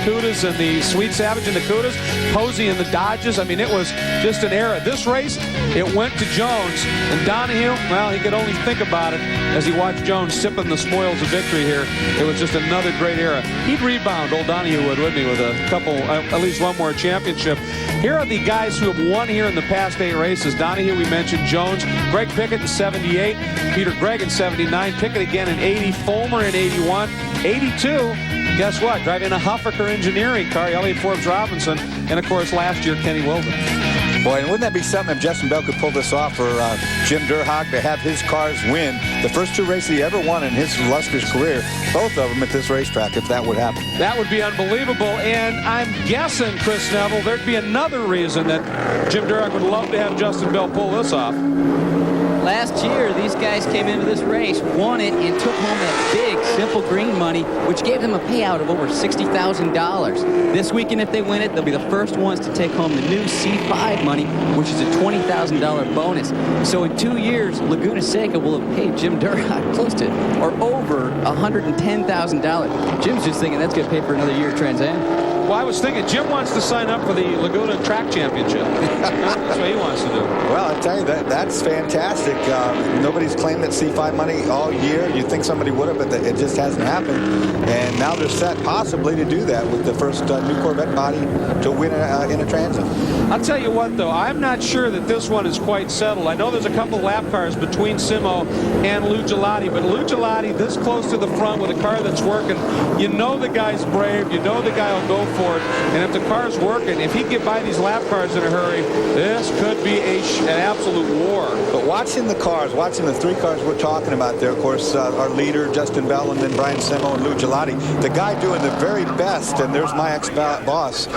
Cudas and the Sweet Savage and the Cudas. Posey and the Dodges. I mean, it was just an era. This race, it went to Jones. And Donahue, well, he could only think about it as he watched Jones sipping the spoils of victory here. It was just another great era. He'd rebound, old Donahue would, wouldn't he, with a couple, at least one more championship. Here are the guys who have won here in the past 8 races. Donahue, we mentioned Jones. Greg Pickett in 78. Peter Gregg in 79. Pickett again in 80. Fulmer in 81. 82. Guess what? Driving a Huffaker engineering car. Elliott Forbes Robinson. And, of course, last year, Kenny Wilden. Boy, and wouldn't that be something if Justin Bell could pull this off for Jim Durhag to have his cars win the first 2 races he ever won in his illustrious career, both of them at this racetrack, if that would happen. That would be unbelievable, and I'm guessing, Chris Neville, there'd be another reason that Jim Durhag would love to have Justin Bell pull this off. Last year, these guys came into this race, won it, and took home that big, simple green money, which gave them a payout of over $60,000. This weekend, if they win it, they'll be the first ones to take home the new C5 money, which is a $20,000 bonus. So in 2 years, Laguna Seca will have paid Jim Durhag close to or over $110,000. Jim's just thinking that's going to pay for another year of Trans Am. Well, I was thinking Jim wants to sign up for the Laguna Track Championship. That's what he wants to do. Well, I tell you, that's fantastic. Nobody's claimed that C5 money all year. You'd think somebody would have, but it just hasn't happened. And now they're set possibly to do that with the first new Corvette body to win in a Trans Am. I'll tell you what, though, I'm not sure that this one is quite settled. I know there's a couple lap cars between Simo and Lou Gelati, but Lou Gelati this close to the front with a car that's working, you know the guy's brave, you know the guy will go for it, and if the car's working, if he can get by these lap cars in a hurry, this could be an absolute war. But watching the cars, watching the 3 cars we're talking about there, of course, our leader, Justin Bell, and then Brian Simo and Lou Gelati, the guy doing the very best, and there's my ex-boss,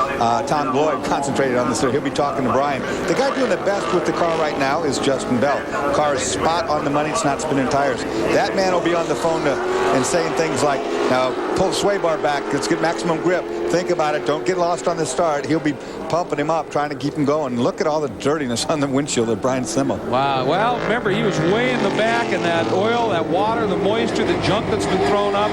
Tom Gloyd, concentrated on this, so he'll be talking to Brian. The guy doing the best with the car right now is Justin Bell. Car is spot on the money, it's not spinning tires. That man will be on the phone and saying things like, now, pull the sway bar back, let's get maximum grip. Think about it, don't get lost on the start. He'll be pumping him up, trying to keep him going. Look at all the dirtiness on the windshield of Brian Simo. Wow, well, remember, he was way in the back, and that oil, that water, the moisture, the junk that's been thrown up.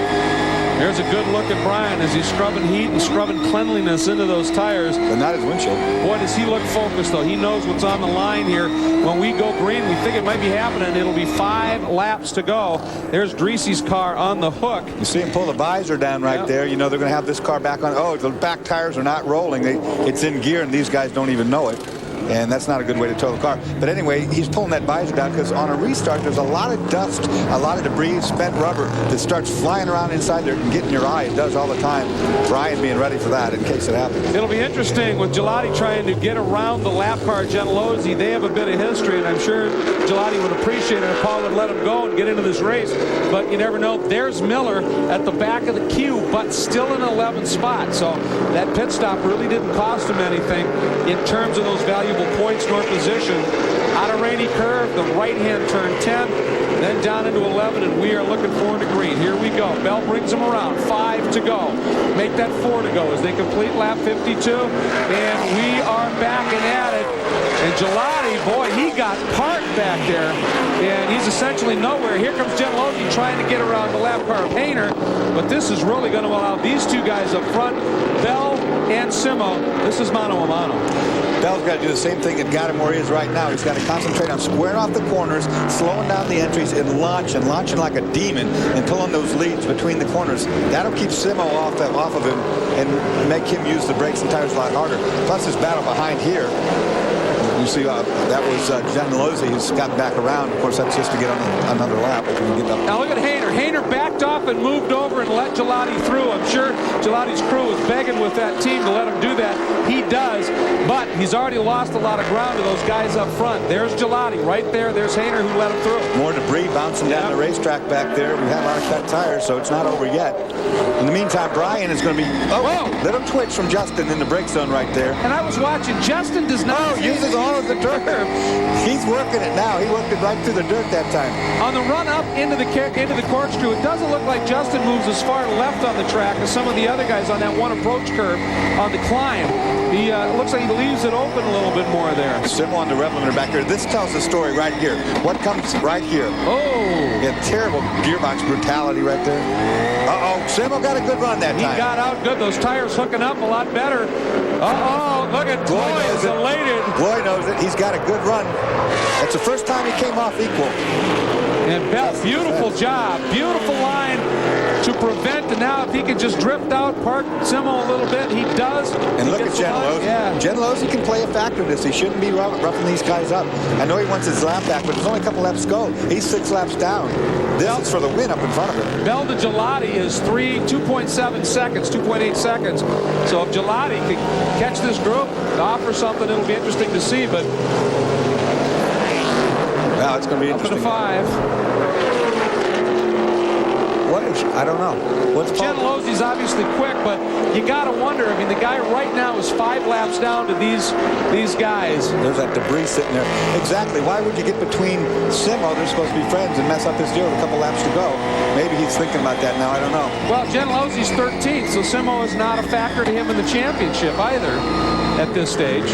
There's a good look at Brian as he's scrubbing heat and scrubbing cleanliness into those tires. But not his windshield. Boy, does he look focused, though. He knows what's on the line here. When we go green, we think it might be happening. It'll be 5 laps to go. There's Dreese's car on the hook. You see him pull the visor down right there. You know they're going to have this car back on. Oh, the back tires are not rolling. It's in gear, and these guys don't even know it. And that's not a good way to tow the car. But anyway, he's pulling that visor down because on a restart, there's a lot of dust, a lot of debris, spent rubber that starts flying around inside there and getting your eye. It does all the time. Brian being ready for that in case it happens. It'll be interesting with Gelati trying to get around the lap car Gentilozzi. They have a bit of history, and I'm sure Gelati would appreciate it if Paul would let him go and get into this race. But you never know. There's Miller at the back of the queue, but still in 11th spot. So that pit stop really didn't cost him anything in terms of those valuable valuable points nor position. Out of Rainy Curve, the right-hand turn 10, then down into 11, and we are looking forward to green. Here we go. Bell brings them around. 5 to go. Make that 4 to go as they complete lap 52, and we are back and at it. And Gelati, boy, he got parked back there, and he's essentially nowhere. Here comes Gentilozzi trying to get around the lap car of Hayner, but this is really going to allow these two guys up front, Bell and Simo. This is mano a mano. Bell's got to do the same thing that got him where he is right now. He's got to concentrate on squaring off the corners, slowing down the entries, and launching like a demon, and pulling those leads between the corners. That'll keep Simo off of him and make him use the brakes and tires a lot harder. Plus his battle behind here. You see, that was Gentilozzi who's gotten back around. Of course, that's just to get on another lap. If we can get up. Now look at Hayner. Hayner backed off and moved over and let Gelati through. I'm sure Gelati's crew is begging with that team to let him do that. He does, but he's already lost a lot of ground to those guys up front. There's Gelati right there. There's Hayner who let him through. More debris bouncing down the racetrack back there. We had a lot of cut tires, so it's not over yet. In the meantime, Brian is going to be little twitch from Justin in the brake zone right there. And I was watching. Justin does not uses all of the dirt. He's working it now. He worked it right through the dirt that time. On the run up into the corkscrew, it doesn't look like Justin moves as far left on the track as some of the other guys on that one approach curve on the climb. He looks like he leaves it open a little bit more there. Simo on the rev limiter back here. This tells the story right here. What comes right here? Yeah, terrible gearbox brutality right there. Simo got a good run that time. He got out good. Those tires hooking up a lot better. Look at Floyd is elated. Floyd knows it. He's got a good run. That's the first time he came off equal. And Bell, beautiful job. Beautiful line to prevent. And now if he can just drift out, park Simo a little bit, he does. And look at Gentilozzi. Yeah. Gentilozzi can play a factor in this. He shouldn't be roughing these guys up. I know he wants his lap back, but there's only a couple laps to go. He's 6 laps down. This is for the win up in front of him. Bell to Gelati is 2.7 seconds, 2.8 seconds. So if Gelati can catch this group, offer something, it'll be interesting to see. But wow, it's going to be interesting. Up to 5. I don't know. Gentilozzi's obviously quick, but you got to wonder. I mean, the guy right now is 5 laps down to these guys. There's that debris sitting there. Exactly. Why would you get between Simo, they're supposed to be friends, and mess up his deal with a couple laps to go? Maybe he's thinking about that now. I don't know. Well, Gentilozzi's 13th, so Simo is not a factor to him in the championship either at this stage.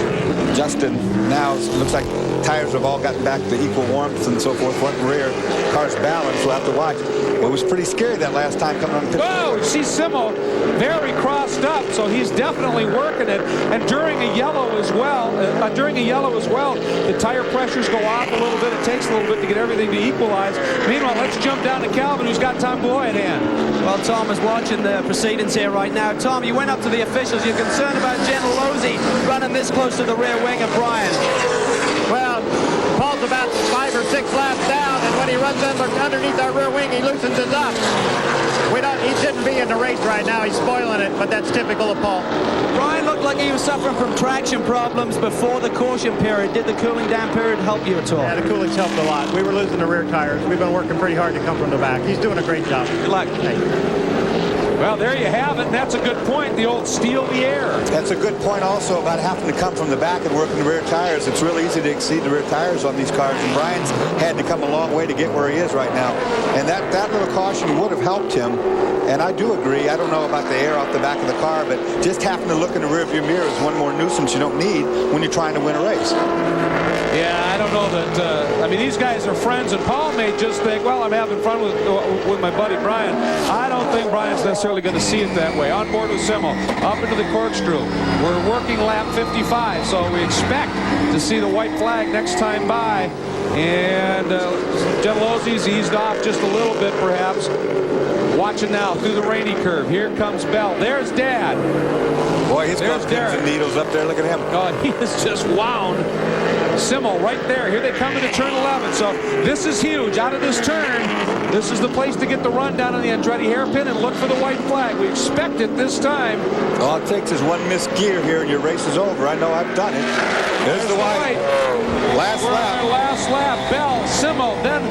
Justin now looks like tires have all gotten back to equal warmth and so forth. Front and rear. Car's balanced. We'll have to watch. It was pretty scary that last time coming on the pit. Whoa, you see Simo very crossed up, so he's definitely working it. And during a yellow as well, the tire pressures go off a little bit. It takes a little bit to get everything to equalize. Meanwhile, let's jump down to Calvin, who's got Tom Bloy at hand. Well, Tom is watching the proceedings here right now. Tom, you went up to the officials. You're concerned about Gentilozzi running this close to the rear wing of Brian. Well, Paul's about 5 or 6 laps down, and when he runs underneath our rear wing, he loosens us up. He shouldn't be in the race right now. He's spoiling it, but that's typical of Paul. Brian looked like he was suffering from traction problems before the caution period. Did the cooling down period help you at all? Yeah, the cooling's helped a lot. We were losing the rear tires. We've been working pretty hard to come from the back. He's doing a great job. Good luck. Hey. Well, there you have it, and that's a good point, the old steal the air. That's a good point also about having to come from the back and working the rear tires. It's really easy to exceed the rear tires on these cars, and Brian's had to come a long way to get where he is right now. And that little caution would have helped him. And I do agree. I don't know about the air off the back of the car, but just having to look in the rearview mirror is one more nuisance you don't need when you're trying to win a race. Yeah, I don't know that. I mean, these guys are friends, and Paul may just think, well, I'm having fun with my buddy Brian. I don't think Brian's necessarily going to see it that way. On board with Simo, up into the corkscrew. We're working lap 55, so we expect to see the white flag next time by. And Gentilozzi's eased off just a little bit, perhaps. Watching now through the Rainy Curve. Here comes Bell. There's Dad. Boy, he's got pins and needles up there. Look at him. God, he is just wound. Simo right there. Here they come into turn 11. So this is huge. Out of this turn, this is the place to get the run down on the Andretti hairpin and look for the white flag. We expect it this time. All it takes is one missed gear here and your race is over. I know I've done it. There's the white. Last lap. Last lap. Bell, Simo, then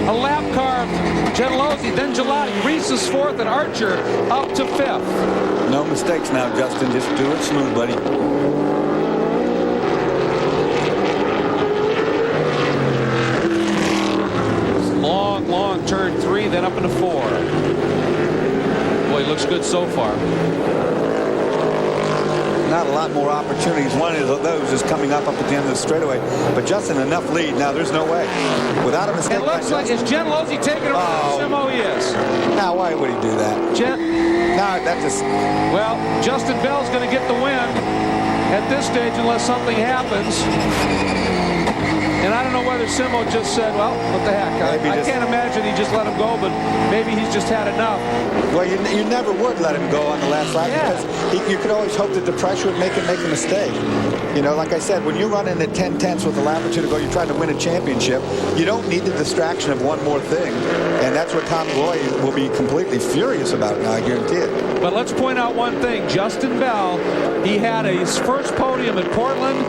a lap car, Gentilozzi, then Gelati. Reese is 4th and Archer up to 5th. No mistakes now, Justin. Just do it smooth, buddy. turn 3, then up into 4. Boy, he looks good so far. Not a lot more opportunities. One of those is coming up at the end of the straightaway. But Justin, enough lead. Now, there's no way. Without a mistake. It looks like, is Gentilozzi taking it around Simo? He is. Now, why would he do that? No, that just... Well, Justin Bell's going to get the win at this stage unless something happens. And I don't know whether Simo just said, well, what the heck. I can't imagine he just let him go, but maybe he's just had enough. Well, you never would let him go on the last lap because you could always hope that the pressure would make him make a mistake. You know, like I said, when you run in at 10/10 with a lap or two to go, you're trying to win a championship. You don't need the distraction of one more thing. And that's what Tom Gloy will be completely furious about now, I guarantee it. But let's point out one thing. Justin Bell, he had his first podium at Portland.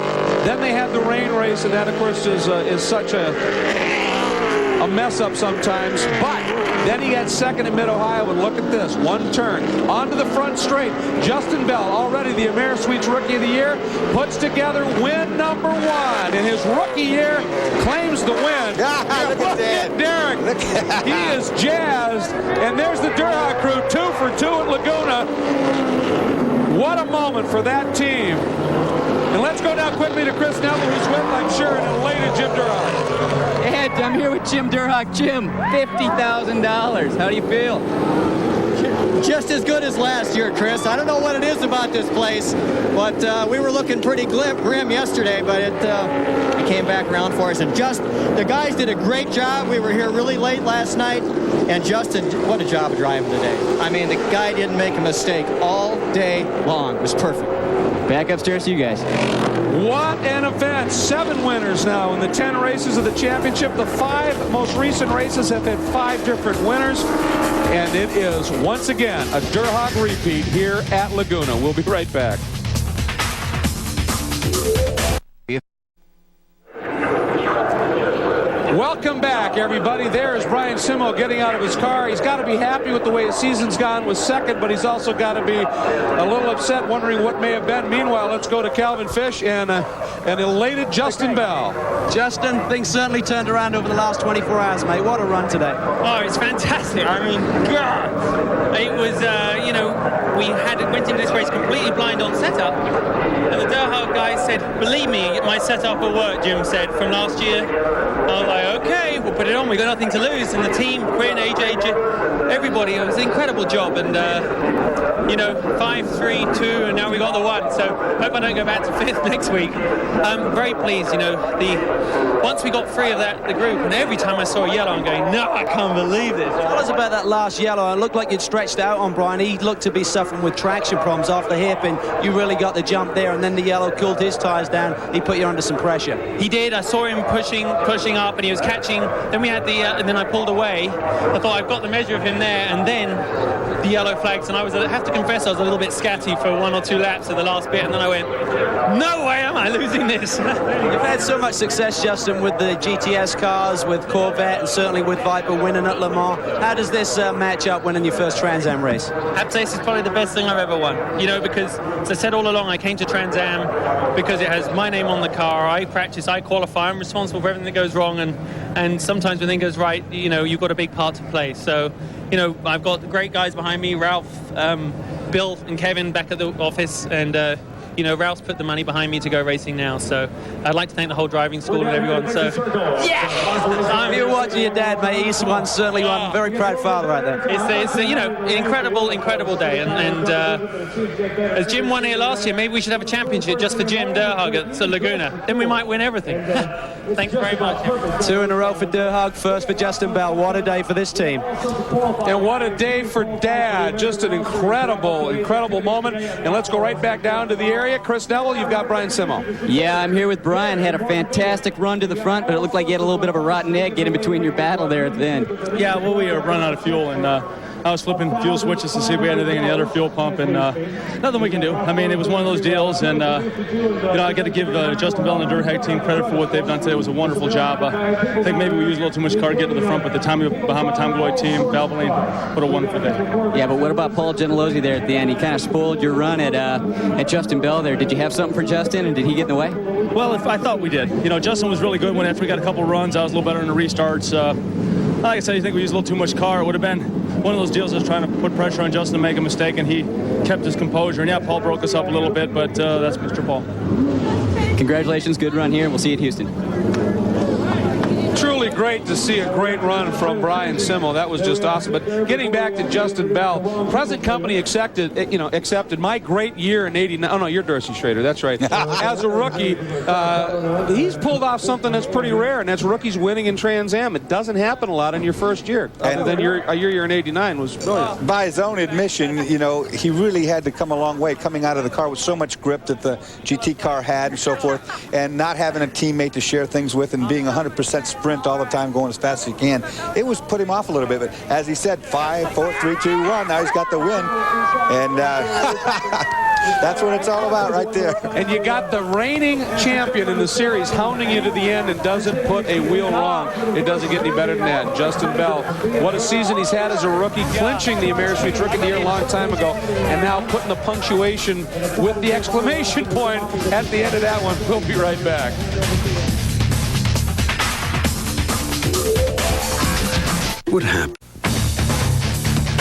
Then they had the rain race, and that, of course, is such a mess up sometimes. But then he got second in Mid-Ohio, and look at this. One turn onto the front straight. Justin Bell, already the Amerisweets Rookie of the Year, puts together win number 1 in his rookie year, claims the win. Look at Derek. He is jazzed. And there's the Durham crew, 2 for 2 at Laguna. What a moment for that team. And let's go now quickly to Chris Neville, who's with, I'm sure, an elated Jim Durham. Ed, I'm here with Jim Durham. Jim, $50,000. How do you feel? Just as good as last year, Chris. I don't know what it is about this place, but we were looking pretty grim yesterday, but it came back around for us. And the guys did a great job. We were here really late last night, and Justin, what a job of driving today. I mean, the guy didn't make a mistake all day long. It was perfect. Back upstairs to you guys. What an event. 7 winners now in the 10 races of the championship. The 5 most recent races have had 5 different winners. And it is, once again, a Durham repeat here at Laguna. We'll be right back. Welcome back, everybody. There is Brian Simo getting out of his car. He's got to be happy with the way his season's gone with second, but he's also got to be a little upset, wondering what may have been. Meanwhile, let's go to Calvin Fish and an elated Justin Bell. Justin, things certainly turned around over the last 24 hours, mate. What a run today. Oh, it's fantastic. I mean, God. It was, we went into this race completely blind on setup. And the Durham guy said, believe me, my setup will work, Jim said, from last year. I was like, okay, we'll put it on. We've got nothing to lose. And the team, Quinn, AJ, everybody, it was an incredible job. And, 5, 3, 2, and now we got the 1. So hope I don't go back to 5th next week. I'm very pleased, once we got free of the group, and every time I saw a yellow, I'm going, no, I can't believe this. Tell us about that last yellow. It looked like you'd stretched out on Brian. He looked to be suffering with traction problems off the hip, and you really got the jump there, and then the yellow cooled his tires down. He put you under some pressure. He did. I saw him pushing up, and he was catching. Then we had and then I pulled away. I thought I've got the measure of him there, and then the yellow flags, and I have to confess I was a little bit scatty for 1 or 2 laps at the last bit, and then I went, no way am I losing this. You've had so much success, Justin, with the GTS cars, with Corvette, and certainly with Viper winning at Le Mans. How does this match up winning your first Trans Am race? I have to say this is probably the best thing I've ever won. Because, as I said all along, I came to Trans Am because it has my name on the car. I practice, I qualify, I'm responsible for everything that goes wrong, and sometimes when things goes right, you've got a big part to play. So, I've got great guys behind me, Ralph, Bill and Kevin back at the office, and Ralph's put the money behind me to go racing now. So I'd like to thank the whole driving school and everyone. So yeah, you're watching your dad, mate. He's certainly one very proud father right there. It's an incredible day, and as Jim won here last year, maybe we should have a championship just for Jim Durham at Laguna. Then we might win everything. Thanks very much. 2 in a row for Durham, first for Justin Bell. What a day for this team. And what a day for Dad. Just an incredible moment. And let's go right back down to the area. Chris Neville, you've got Brian Simo. Yeah, I'm here with Brian. Had a fantastic run to the front, but it looked like you had a little bit of a rotten egg getting between your battle there at the end. Yeah, well, we run out of fuel, and I was flipping fuel switches to see if we had anything in the other fuel pump, and nothing we can do. I mean, it was one of those deals, and I got to give Justin Bell and the Durham team credit for what they've done today. It was a wonderful job. I think maybe we used a little too much car to get to the front, but the Bahama Tom Gloy team, Valvoline, what a wonderful day. Yeah, but what about Paul Gentilozzi there at the end? He kind of spoiled your run at Justin Bell there. Did you have something for Justin, and did he get in the way? Well, I thought we did. Justin was really good after we got a couple runs. I was a little better in the restarts. Like I said, I think we used a little too much car. It would have been one of those deals that's trying to put pressure on Justin to make a mistake, and he kept his composure. And yeah, Paul broke us up a little bit, but that's Mr. Paul. Congratulations, good run here. We'll see you at Houston. Truly great to see a great run from Brian Simmel. That was just awesome. But getting back to Justin Bell, present company accepted my great year in '89. Oh no, you're Dorsey Schrader. That's right. As a rookie, he's pulled off something that's pretty rare, and that's rookies winning in Trans Am. It doesn't happen a lot in your first year. Other than your year in '89 was brilliant. By his own admission, he really had to come a long way coming out of the car with so much grip that the GT car had and so forth, and not having a teammate to share things with and being 100% sprint all the time, going as fast as he can. It was put him off a little bit, but as he said, 5, 4, 3, 2, 1. Now he's got the win, and that's what it's all about right there. And you got the reigning champion in the series hounding you to the end and doesn't put a wheel wrong. It doesn't get any better than that. Justin Bell, what a season he's had as a rookie, clinching the Amerispeed Rookie of the Year a long time ago, and now putting the punctuation with the exclamation point at the end of that one. We'll be right back. What happened?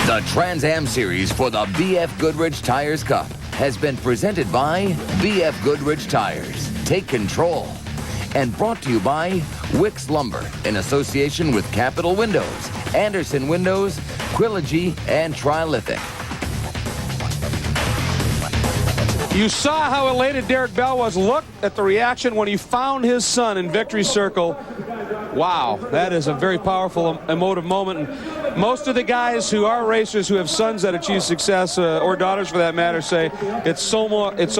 The Trans Am Series for the BF Goodrich Tires Cup has been presented by BF Goodrich Tires. Take control. And brought to you by Wicks Lumber in association with Capital Windows, Anderson Windows, Quillogy, and Trilithic. You saw how elated Derek Bell was. Look at the reaction when he found his son in victory circle. Wow, that is a very powerful, emotive moment. And most of the guys who are racers who have sons that achieve success, or daughters for that matter, say it's so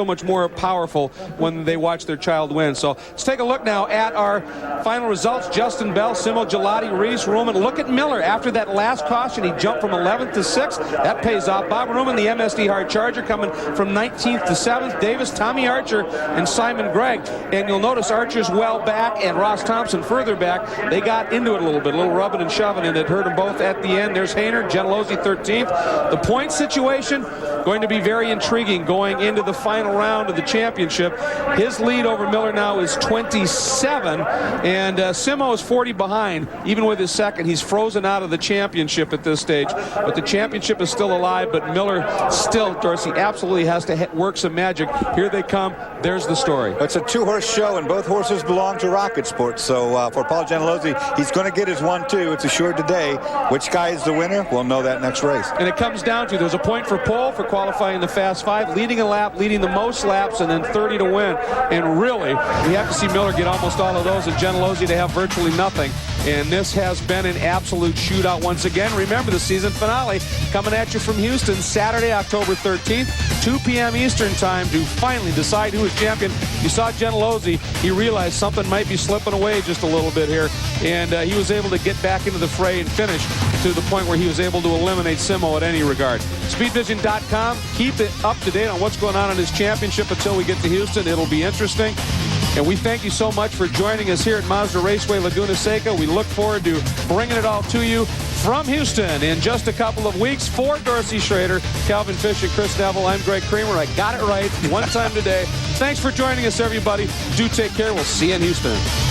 much more powerful when they watch their child win. So let's take a look now at our final results. Justin Bell, Simmel, Gelati, Reese, Ruman. Look at Miller. After that last caution, he jumped from 11th to 6th. That pays off. Bob Ruman, the MSD Hard Charger, coming from 19th to 7th. Davis, Tommy Archer, and Simon Gregg. And you'll notice Archer's well back and Ross Thompson further back. They got into it a little bit, a little rubbing and shoving, and it hurt them both at the end. There's Hayner, Gentilozzi 13th. The point situation going to be very intriguing going into the final round of the championship. His lead over Miller now is 27, and Simo is 40 behind, even with his second. He's frozen out of the championship at this stage, but the championship is still alive, but Miller still, Dorsey, absolutely has to work some magic. Here they come. There's the story. It's a two-horse show, and both horses belong to Rocket Sports. So for Paul Gentilozzi, he's going to get his 1-2. It's assured today. Which guy is the winner? We'll know that next race. And it comes down to, there's a point for pole for qualifying the Fast 5, leading a lap, leading the most laps, and then 30 to win. And really, we have to see Miller get almost all of those, and Gentilozzi to have virtually nothing. And this has been an absolute shootout once again. Remember, the season finale coming at you from Houston Saturday, October 13th, 2 p.m. Eastern time, to finally decide who is champion. You saw Gentilozzi. He realized something might be slipping away just a little bit here, and he was able to get back into the fray and finish to the point where he was able to eliminate Simo at any regard. Speedvision.com. Keep it up to date on what's going on in his championship until we get to Houston. It'll be interesting. And we thank you so much for joining us here at Mazda Raceway, Laguna Seca. We look forward to bringing it all to you from Houston in just a couple of weeks. For Dorsey Schrader, Calvin Fish, and Chris Neville, I'm Greg Kramer. I got it right one time today. Thanks for joining us, everybody. Do take care. We'll see you in Houston.